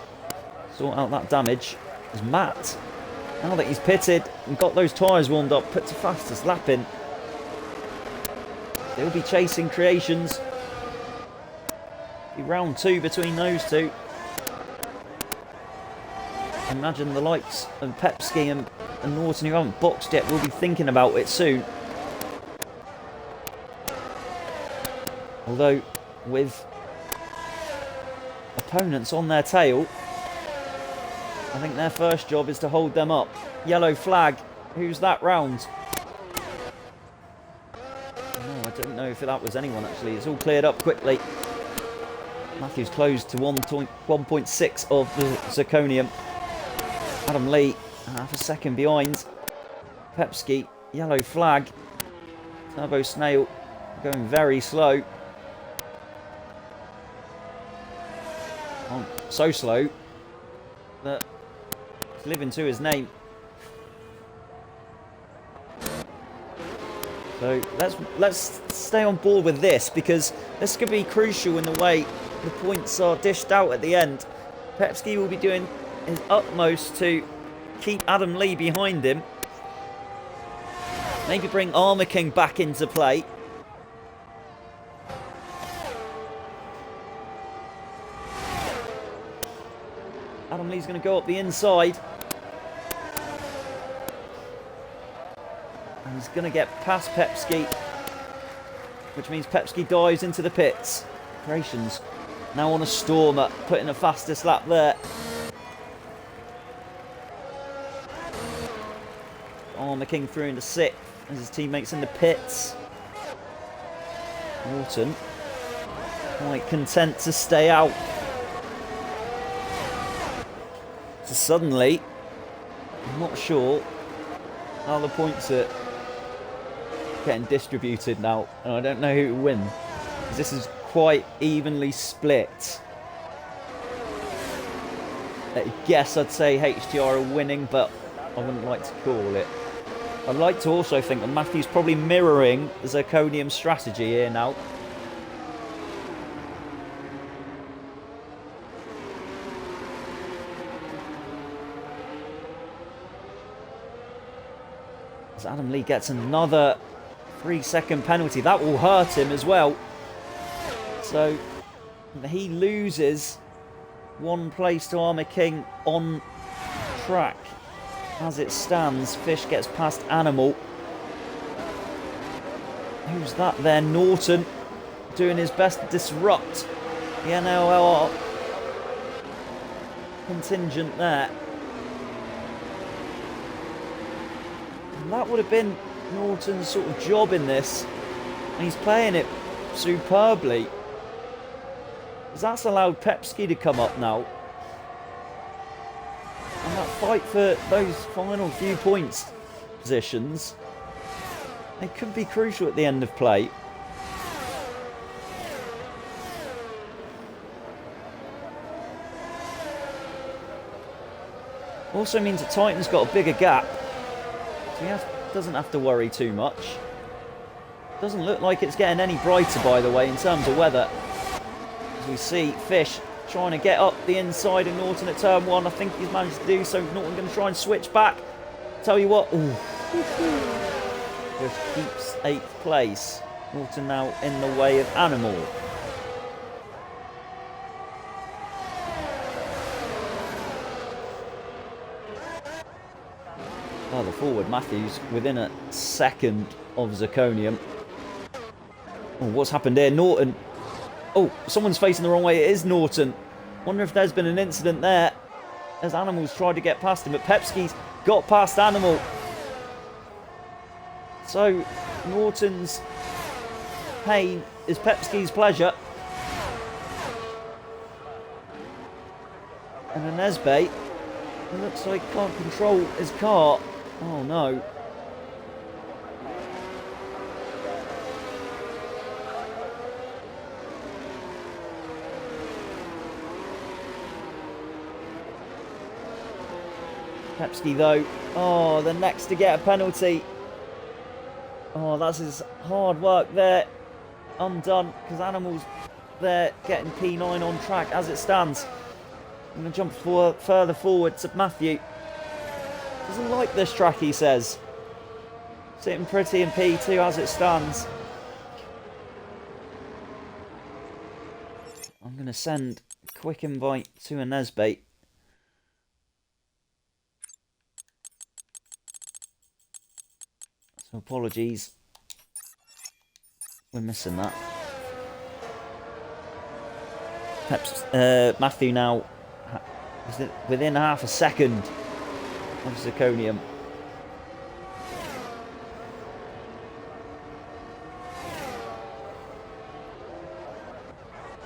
Speaker 1: Sort out that damage. It's Matt. Now that he's pitted and got those tyres warmed up, puts the fastest lap in. They'll be chasing Creations. Be round 2 between those two. Imagine the likes of Pepski and Norton, who haven't boxed yet, will be thinking about it soon. Although, with opponents on their tail, I think their first job is to hold them up. Yellow flag. Who's that round? No, I don't know if that was anyone actually. It's all cleared up quickly. Matthews closed to 1.6 of the Zirconium. Adam Lee, half a second behind. Pepski, yellow flag. Turbo Snail going very slow. Oh, so slow that it's living to his name. So let's stay on board with this, because this could be crucial in the way the points are dished out at the end. Pepski will be doing his utmost to keep Adam Lee behind him. Maybe bring Armour King back into play. Adam Lee's going to go up the inside. And he's going to get past Pepski, which means Pepski dives into the pits. Creations now on a Stormer, putting the fastest lap there. Armour King through into 6th as his teammates in the pits. Norton quite content to stay out. So suddenly, I'm not sure how the points are getting distributed now, and I don't know who will win, because this is quite evenly split. I guess I'd say HTR are winning, but I wouldn't like to call it. I'd like to also think that Matthew's probably mirroring the Zirconium strategy here now. As Adam Lee gets another 3-second penalty. That will hurt him as well. So he loses 1 place to Armour King on track. As it stands, Fish gets past Animal. Who's that there? Norton doing his best to disrupt the NLR contingent there. And that would have been Norton's sort of job in this. And he's playing it superbly. Because that's allowed Pepski to come up now. And that fight for those final few points positions, they could be crucial at the end of play. Also means that Titan's got a bigger gap, so he doesn't have to worry too much. Doesn't look like it's getting any brighter, by the way, in terms of weather. As we see Fish trying to get up the inside of Norton at turn 1. I think he's managed to do so. Norton going to try and switch back. Tell you what, ooh. Just keeps 8th place. Norton now in the way of Animal. Further forward, Matthews within a second of Zirconium. Oh, what's happened here? Norton. Oh, someone's facing the wrong way. It is Norton. Wonder if there's been an incident there, as Animal's tried to get past him, but Pepski's got past Animal. So Norton's pain is Pepski's pleasure. And Anesbe, it looks like can't control his car. Oh no. Pepsky though, oh, the next to get a penalty. Oh, that's his hard work there. Undone, because Animal's there getting P9 on track as it stands. I'm going to jump further forward to Matthew. Doesn't like this track, he says. Sitting pretty in P2 as it stands. I'm going to send a quick invite to a Nesbate. So apologies. We're missing that. Matthew now within half a second of Zirconium.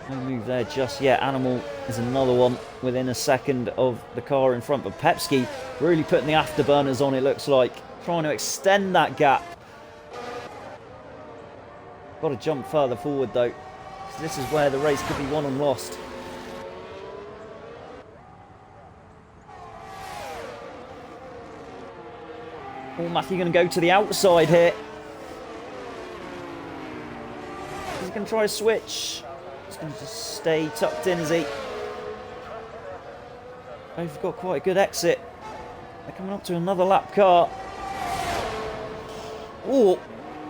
Speaker 1: No move there just yet. Animal is another one within a second of the car in front. But Pepsky really putting the afterburners on, it looks like. Trying to extend that gap. Got to jump further forward though. This is where the race could be won and lost. Oh, Matthew going to go to the outside here. He's going to try a switch. He's going to just stay tucked in, is he? They've got quite a good exit. They're coming up to another lap car. Oh,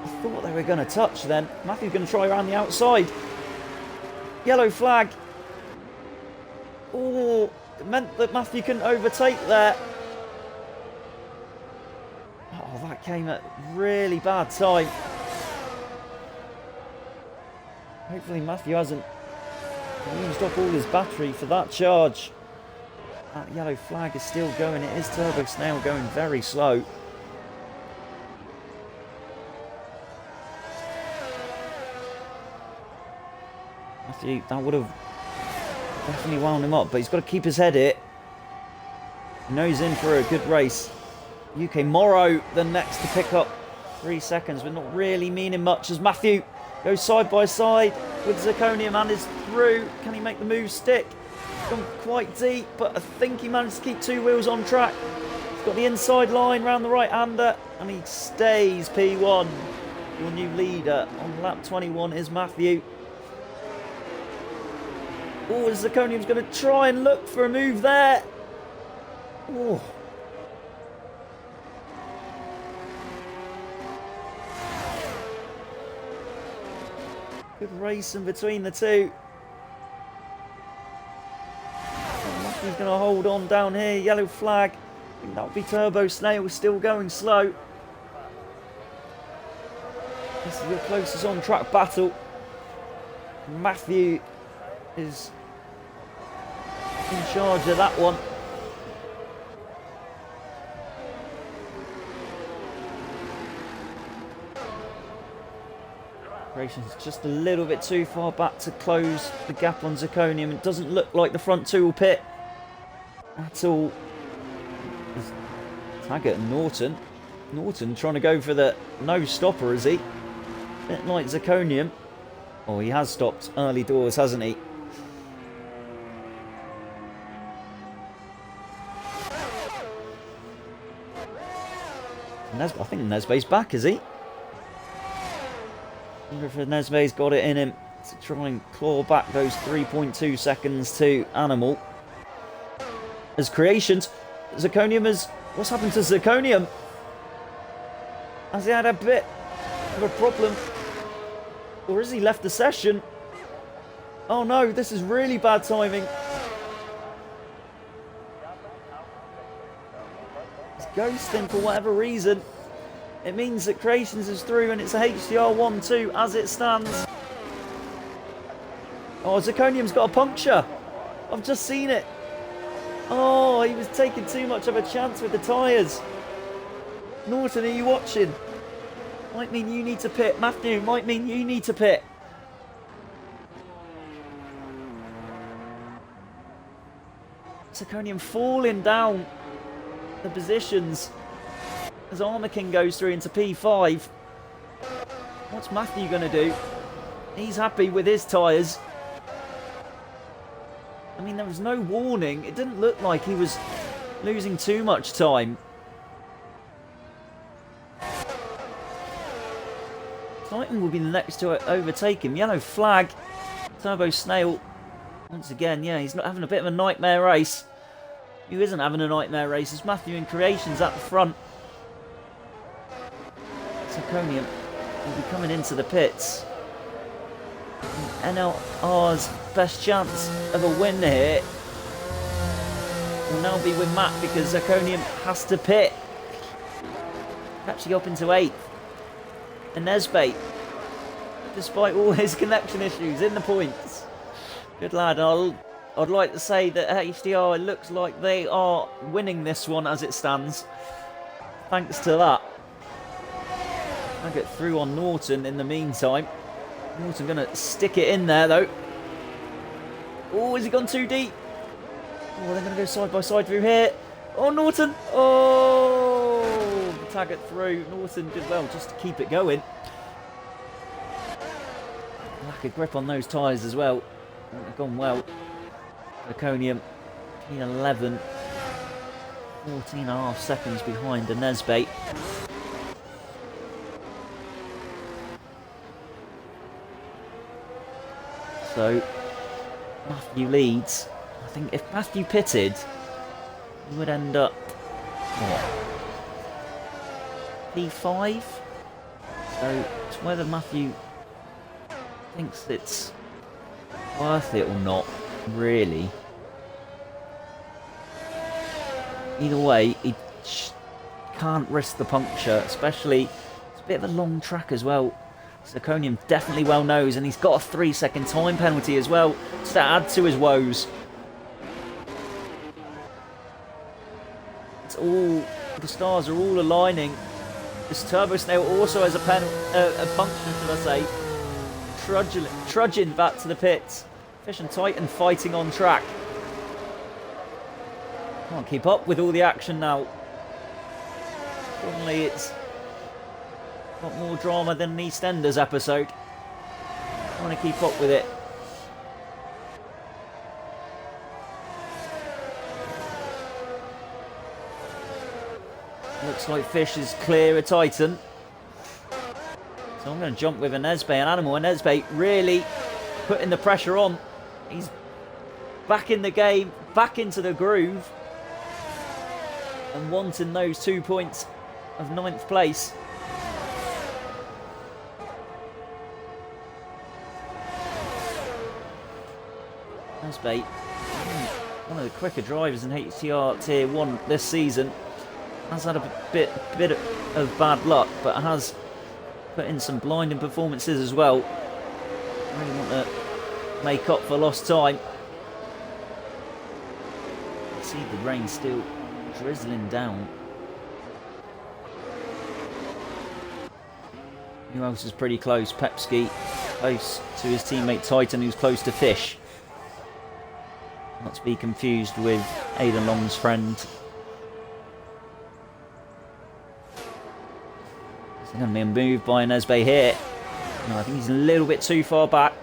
Speaker 1: I thought they were going to touch then. Matthew's going to try around the outside. Yellow flag. Oh, it meant that Matthew couldn't overtake there. Oh, that came at a really bad time. Hopefully Matthew hasn't used up all his battery for that charge. That yellow flag is still going. It is Turbo Snail going very slow. Matthew, that would have definitely wound him up, but he's got to keep his head here. He knows he's in for a good race. UK Morrow, the next to pick up 3 seconds, but not really meaning much as Matthew goes side by side with Zirconium and is through. Can he make the move stick? He's gone quite deep, but I think he managed to keep two wheels on track. He's got the inside line round the right-hander, and he stays P1. Your new leader on lap 21 is Matthew. Oh, Zirconium's going to try and look for a move there. Oh. Good racing between the two. Matthew's going to hold on down here. Yellow flag. I think that'll be Turbo Snail still going slow. This is your closest on-track battle. Matthew is in charge of that one. Operations just a little bit too far back to close the gap on Zirconium. It doesn't look like the front two will pit at all. Taggart and Norton. Norton trying to go for the no stopper, is he? Bit like Zirconium. Oh, he has stopped early doors, hasn't he? I think Nesbait's back, is he? I wonder if Nesbait's got it in him to try and claw back those 3.2 seconds to Animal. As Creations, Zirconium has... What's happened to Zirconium? Has he had a bit of a problem? Or has he left the session? Oh no, this is really bad timing. It's ghosting for whatever reason. It means that Creations is through and it's a HTR 1-2 as it stands. Oh, Zirconium's got a puncture. I've just seen it. Oh, he was taking too much of a chance with the tyres. Norton, are you watching? Might mean you need to pit. Matthew, might mean you need to pit. Zirconium falling down the positions as Armour King goes through into P5. What's Matthew going to do? He's happy with his tyres. I mean, there was no warning. It didn't look like he was losing too much time. Titan will be the next to overtake him. Yellow flag. Turbo Snail. Once again, yeah, he's not having a bit of a nightmare race. Who isn't having a nightmare race? It's Matthew in Creations at the front. Zirconium will be coming into the pits. NLR's best chance of a win here will now be with Matt because Zirconium has to pit. Catching up into 8th. And Nesbate, despite all his connection issues, in the points. Good lad. I'd like to say that HTR, it looks like they are winning this one as it stands. Thanks to that. I get through on Norton in the meantime. Norton going to stick it in there though. Oh, has he gone too deep? Oh, they're going to go side by side through here. Oh, Norton. Oh, tag it through. Norton did well just to keep it going. Lack of grip on those tyres as well. Wouldn't have gone well. Iconium, P11, 14.5 seconds behind the Nesbate. So, Matthew leads. I think if Matthew pitted, he would end up, what, P5? So, it's whether Matthew thinks it's worth it or not, really. Either way, he can't risk the puncture, especially, it's a bit of a long track as well. Zirconium definitely well knows, and he's got a 3-second time penalty as well to add to his woes. It's all, the stars are all aligning. This Turbo Snail also has a puncture, should I say, trudging back to the pits. Fish and Titan fighting on track. Can't keep up with all the action now. Suddenly it's got more drama than an EastEnders episode. I want to keep up with it. Looks like Fish is clear of Titan. So I'm going to jump with a Nesbate, an animal. And Nesbate really putting the pressure on. He's back in the game, back into the groove. And wanting those 2 points of 9th place. Nesbate, one of the quicker drivers in HTR Tier 1 this season. Has had a bit of bad luck, but has put in some blinding performances as well. Really want to make up for lost time. You see the rain still drizzling down. Who else is pretty close? Pepski, close to his teammate Titan, who's close to Fish. Not to be confused with Aidan Long's friend. He's going to be moved by Nesbate here. No, I think he's a little bit too far back.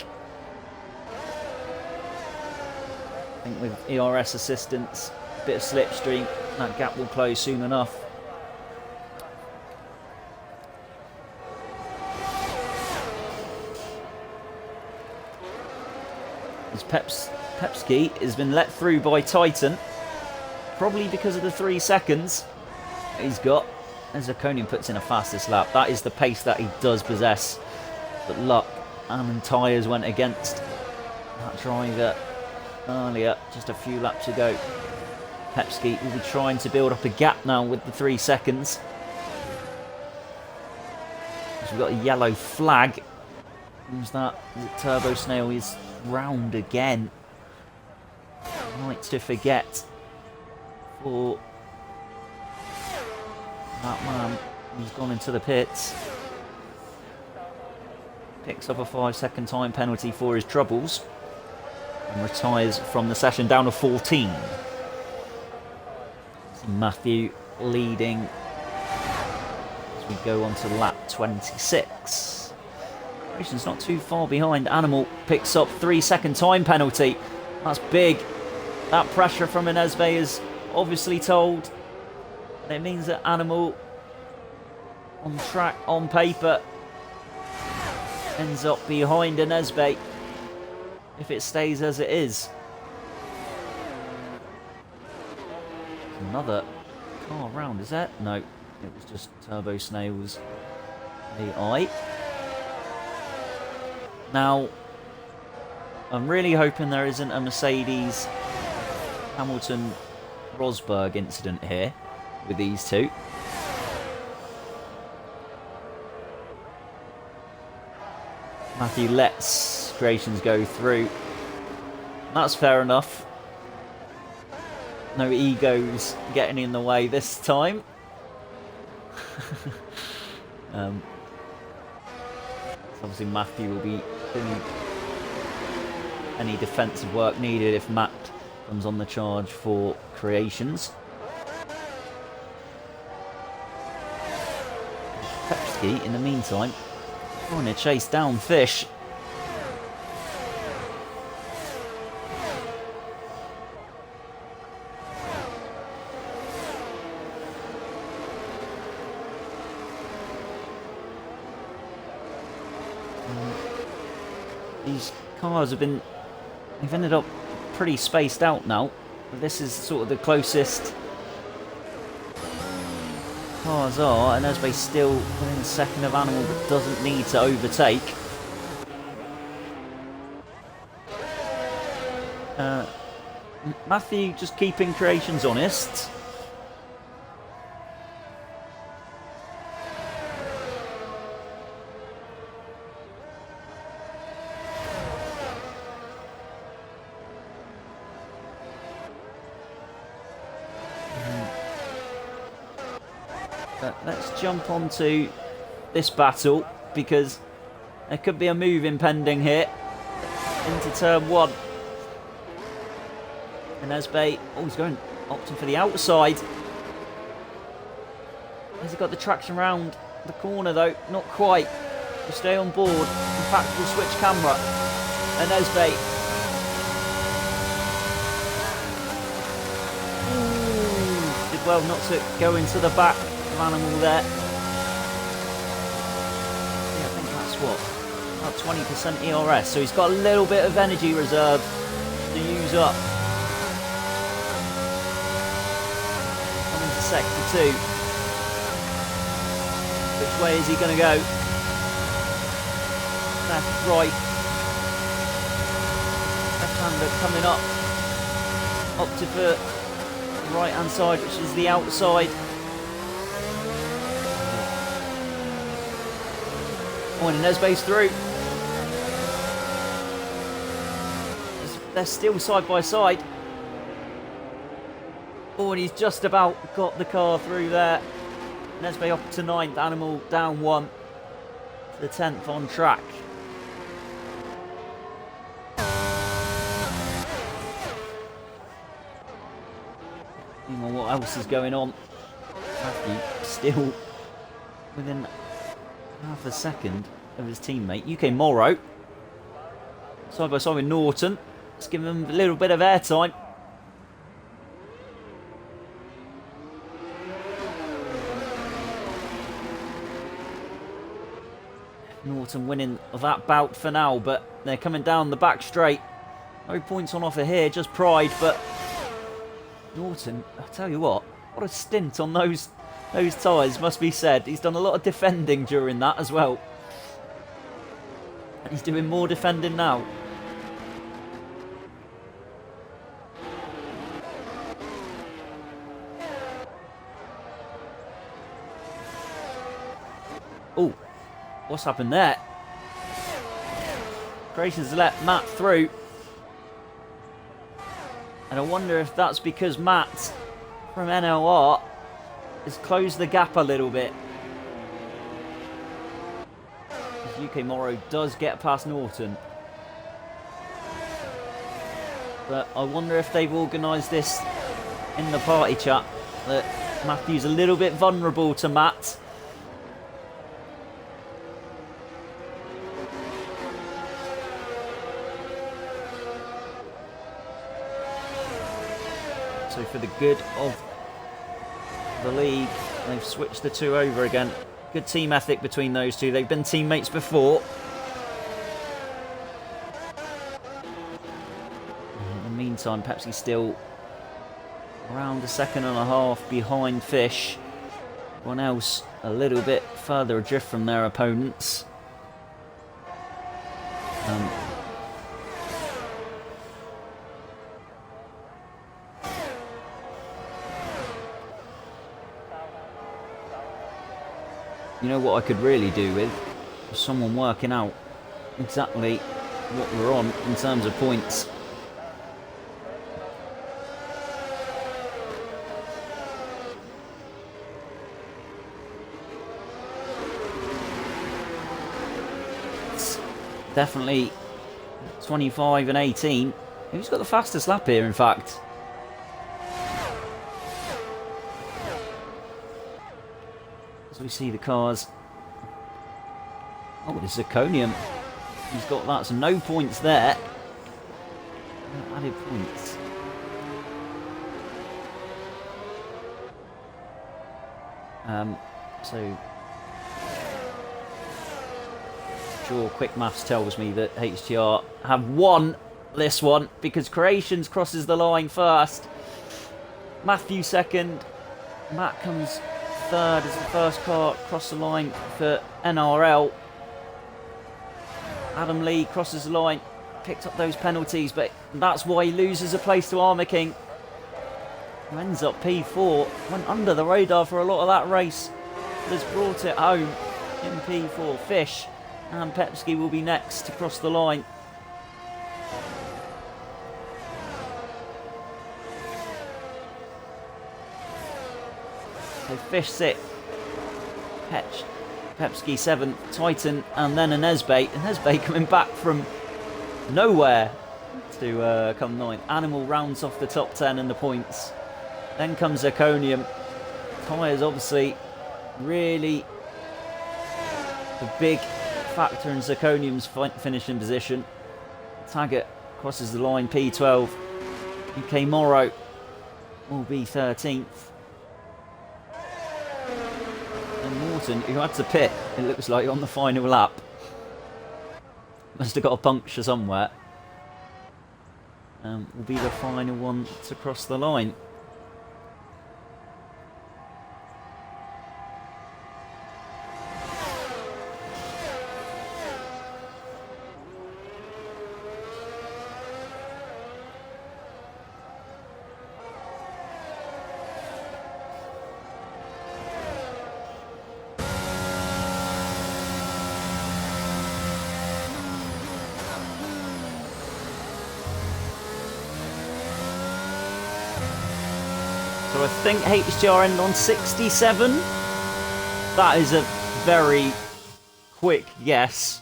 Speaker 1: I think with ERS assistance, a bit of slipstream, that gap will close soon enough. As Pepski has been let through by Titan, probably because of the 3 seconds he's got. As Zirconium puts in a fastest lap, that is the pace that he does possess. But luck and tyres went against that driver earlier, just a few laps ago. Pepski will be trying to build up a gap now with the 3 seconds. So we've got a yellow flag. Who's that? The Turbo Snail is round again. Nights to forget for that man who's gone into the pits. Picks up a 5-second time penalty for his troubles and retires from the session down to 14. Matthew leading as we go on to lap 26. It's not too far behind. Animal picks up 3-second time penalty. That's big. That pressure from Nesbate has obviously told. And it means that Animal on track, on paper, ends up behind Anesbe if it stays as it is. Another car round, is that? No, it was just Turbo Snails AI. Now, I'm really hoping there isn't a Mercedes Hamilton Rosberg incident here with these two. Matthew lets Creations go through. That's fair enough. No egos getting in the way this time. Obviously Matthew will be doing any defensive work needed if Matt comes on the charge for Creations. Pepsi, in the meantime, trying to chase down Fish. These cars they've ended up pretty spaced out now. This is sort of the closest cars are, and Esbe's still within a second of Animal but doesn't need to overtake. Matthew just keeping Creations honest. But let's jump onto this battle because there could be a move impending here into turn one. And Esbe, oh, he's opting for the outside. Has he got the traction round the corner though? Not quite. We'll stay on board. In fact, we'll switch camera. And Esbe. Ooh, did well not to go into the back of Animal there. Yeah, I think that's what? About 20% ERS. So he's got a little bit of energy reserve to use up. Sector 2. Which way is he going to go? Left, right. Left-hander coming up. Opted for the right-hand side, which is the outside. Oh, and Esbe's through. They're still side by side. Oh, and he's just about got the car through there. Esbe up to 9th, Animal down 1 to the 10th on track. Meanwhile, what else is going on? Matthew still within half a second of his teammate. UK Morrow side by side with Norton. Let's give him a little bit of airtime. Norton winning that bout for now, but they're coming down the back straight. No points on offer here, just pride, but Norton, I'll tell you what a stint on those tyres, must be said. He's done a lot of defending during that as well. And he's doing more defending now. Oh. What's happened there? Creations let Matt through. And I wonder if that's because Matt from NLR has closed the gap a little bit. As UK Morrow does get past Norton. But I wonder if they've organised this in the party chat that Matthew's a little bit vulnerable to Matt. So for the good of the league, they've switched the two over again. Good team ethic between those two. They've been teammates before. In the meantime, Pepsi still around a second and a half behind Fish. Everyone else a little bit further adrift from their opponents. You know what I could really do with someone working out exactly what we're on in terms of points. It's definitely 25 and 18. Who's got the fastest lap here, in fact? As we see the cars. Oh, this is Zirconium. He's got that, so no points there. No added points. So sure, quick maths tells me that HTR have won this one because Creations crosses the line first. Matthew second. Matt comes third as the first car across the line for NRL. Adam Lee crosses the line, picked up those penalties, but that's why he loses a place to Armour King, who ends up P4. Went under the radar for a lot of that race, but has brought it home in P4. Fish and Pepsi will be next to cross the line. So Fish 6th, Pepsi 7th, Titan, and then Anesbe. Anesbe coming back from nowhere to come 9th. Animal rounds off the top 10 in the points. Then comes Zirconium. Tyres obviously really the big factor in Zirconium's finishing position. Taggart crosses the line, P12. UK Morrow will be 13th. Who had to pit, it looks like, on the final lap. Must have got a puncture somewhere. Will be the final one to cross the line. So I think HTR end on 67. That is a very quick guess.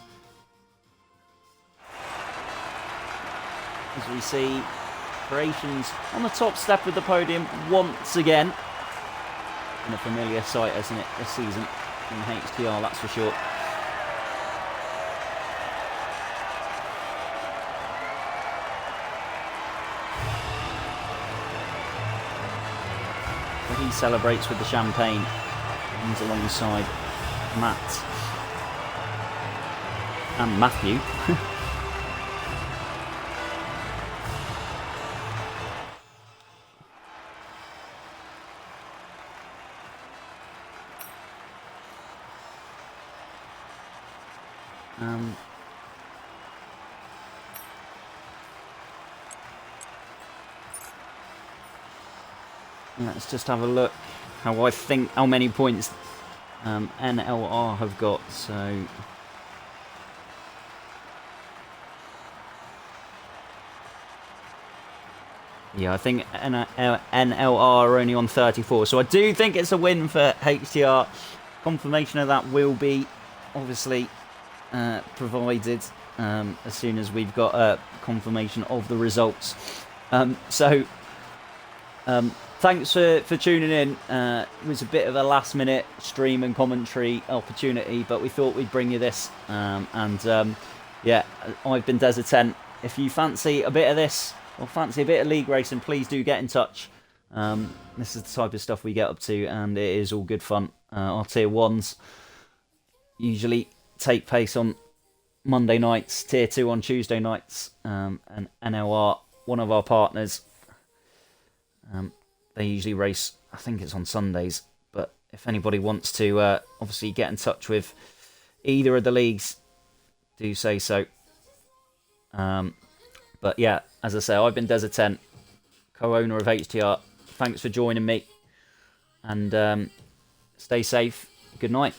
Speaker 1: As we see Creations on the top step of the podium once again. And a familiar sight, isn't it, this season in HTR, that's for sure. He celebrates with the champagne. He's alongside Matt and Matthew. Let's just have a look how many points NLR have got. So yeah, I think NLR are only on 34. So I do think it's a win for HTR. Confirmation of that will be obviously provided as soon as we've got a confirmation of the results. Thanks for tuning in. It was a bit of a last minute stream and commentary opportunity, but we thought we'd bring you this. Yeah, I've been Desert 10. If you fancy a bit of this or fancy a bit of league racing, please do get in touch. This is the type of stuff we get up to, and it is all good fun. Our tier 1s usually take place on Monday nights, tier 2 on Tuesday nights, and NLR, one of our partners, they usually race, I think it's on Sundays, but if anybody wants to obviously get in touch with either of the leagues, do say so. But yeah, as I say, I've been Desert Tent, co-owner of HTR. Thanks for joining me, and stay safe. Good night.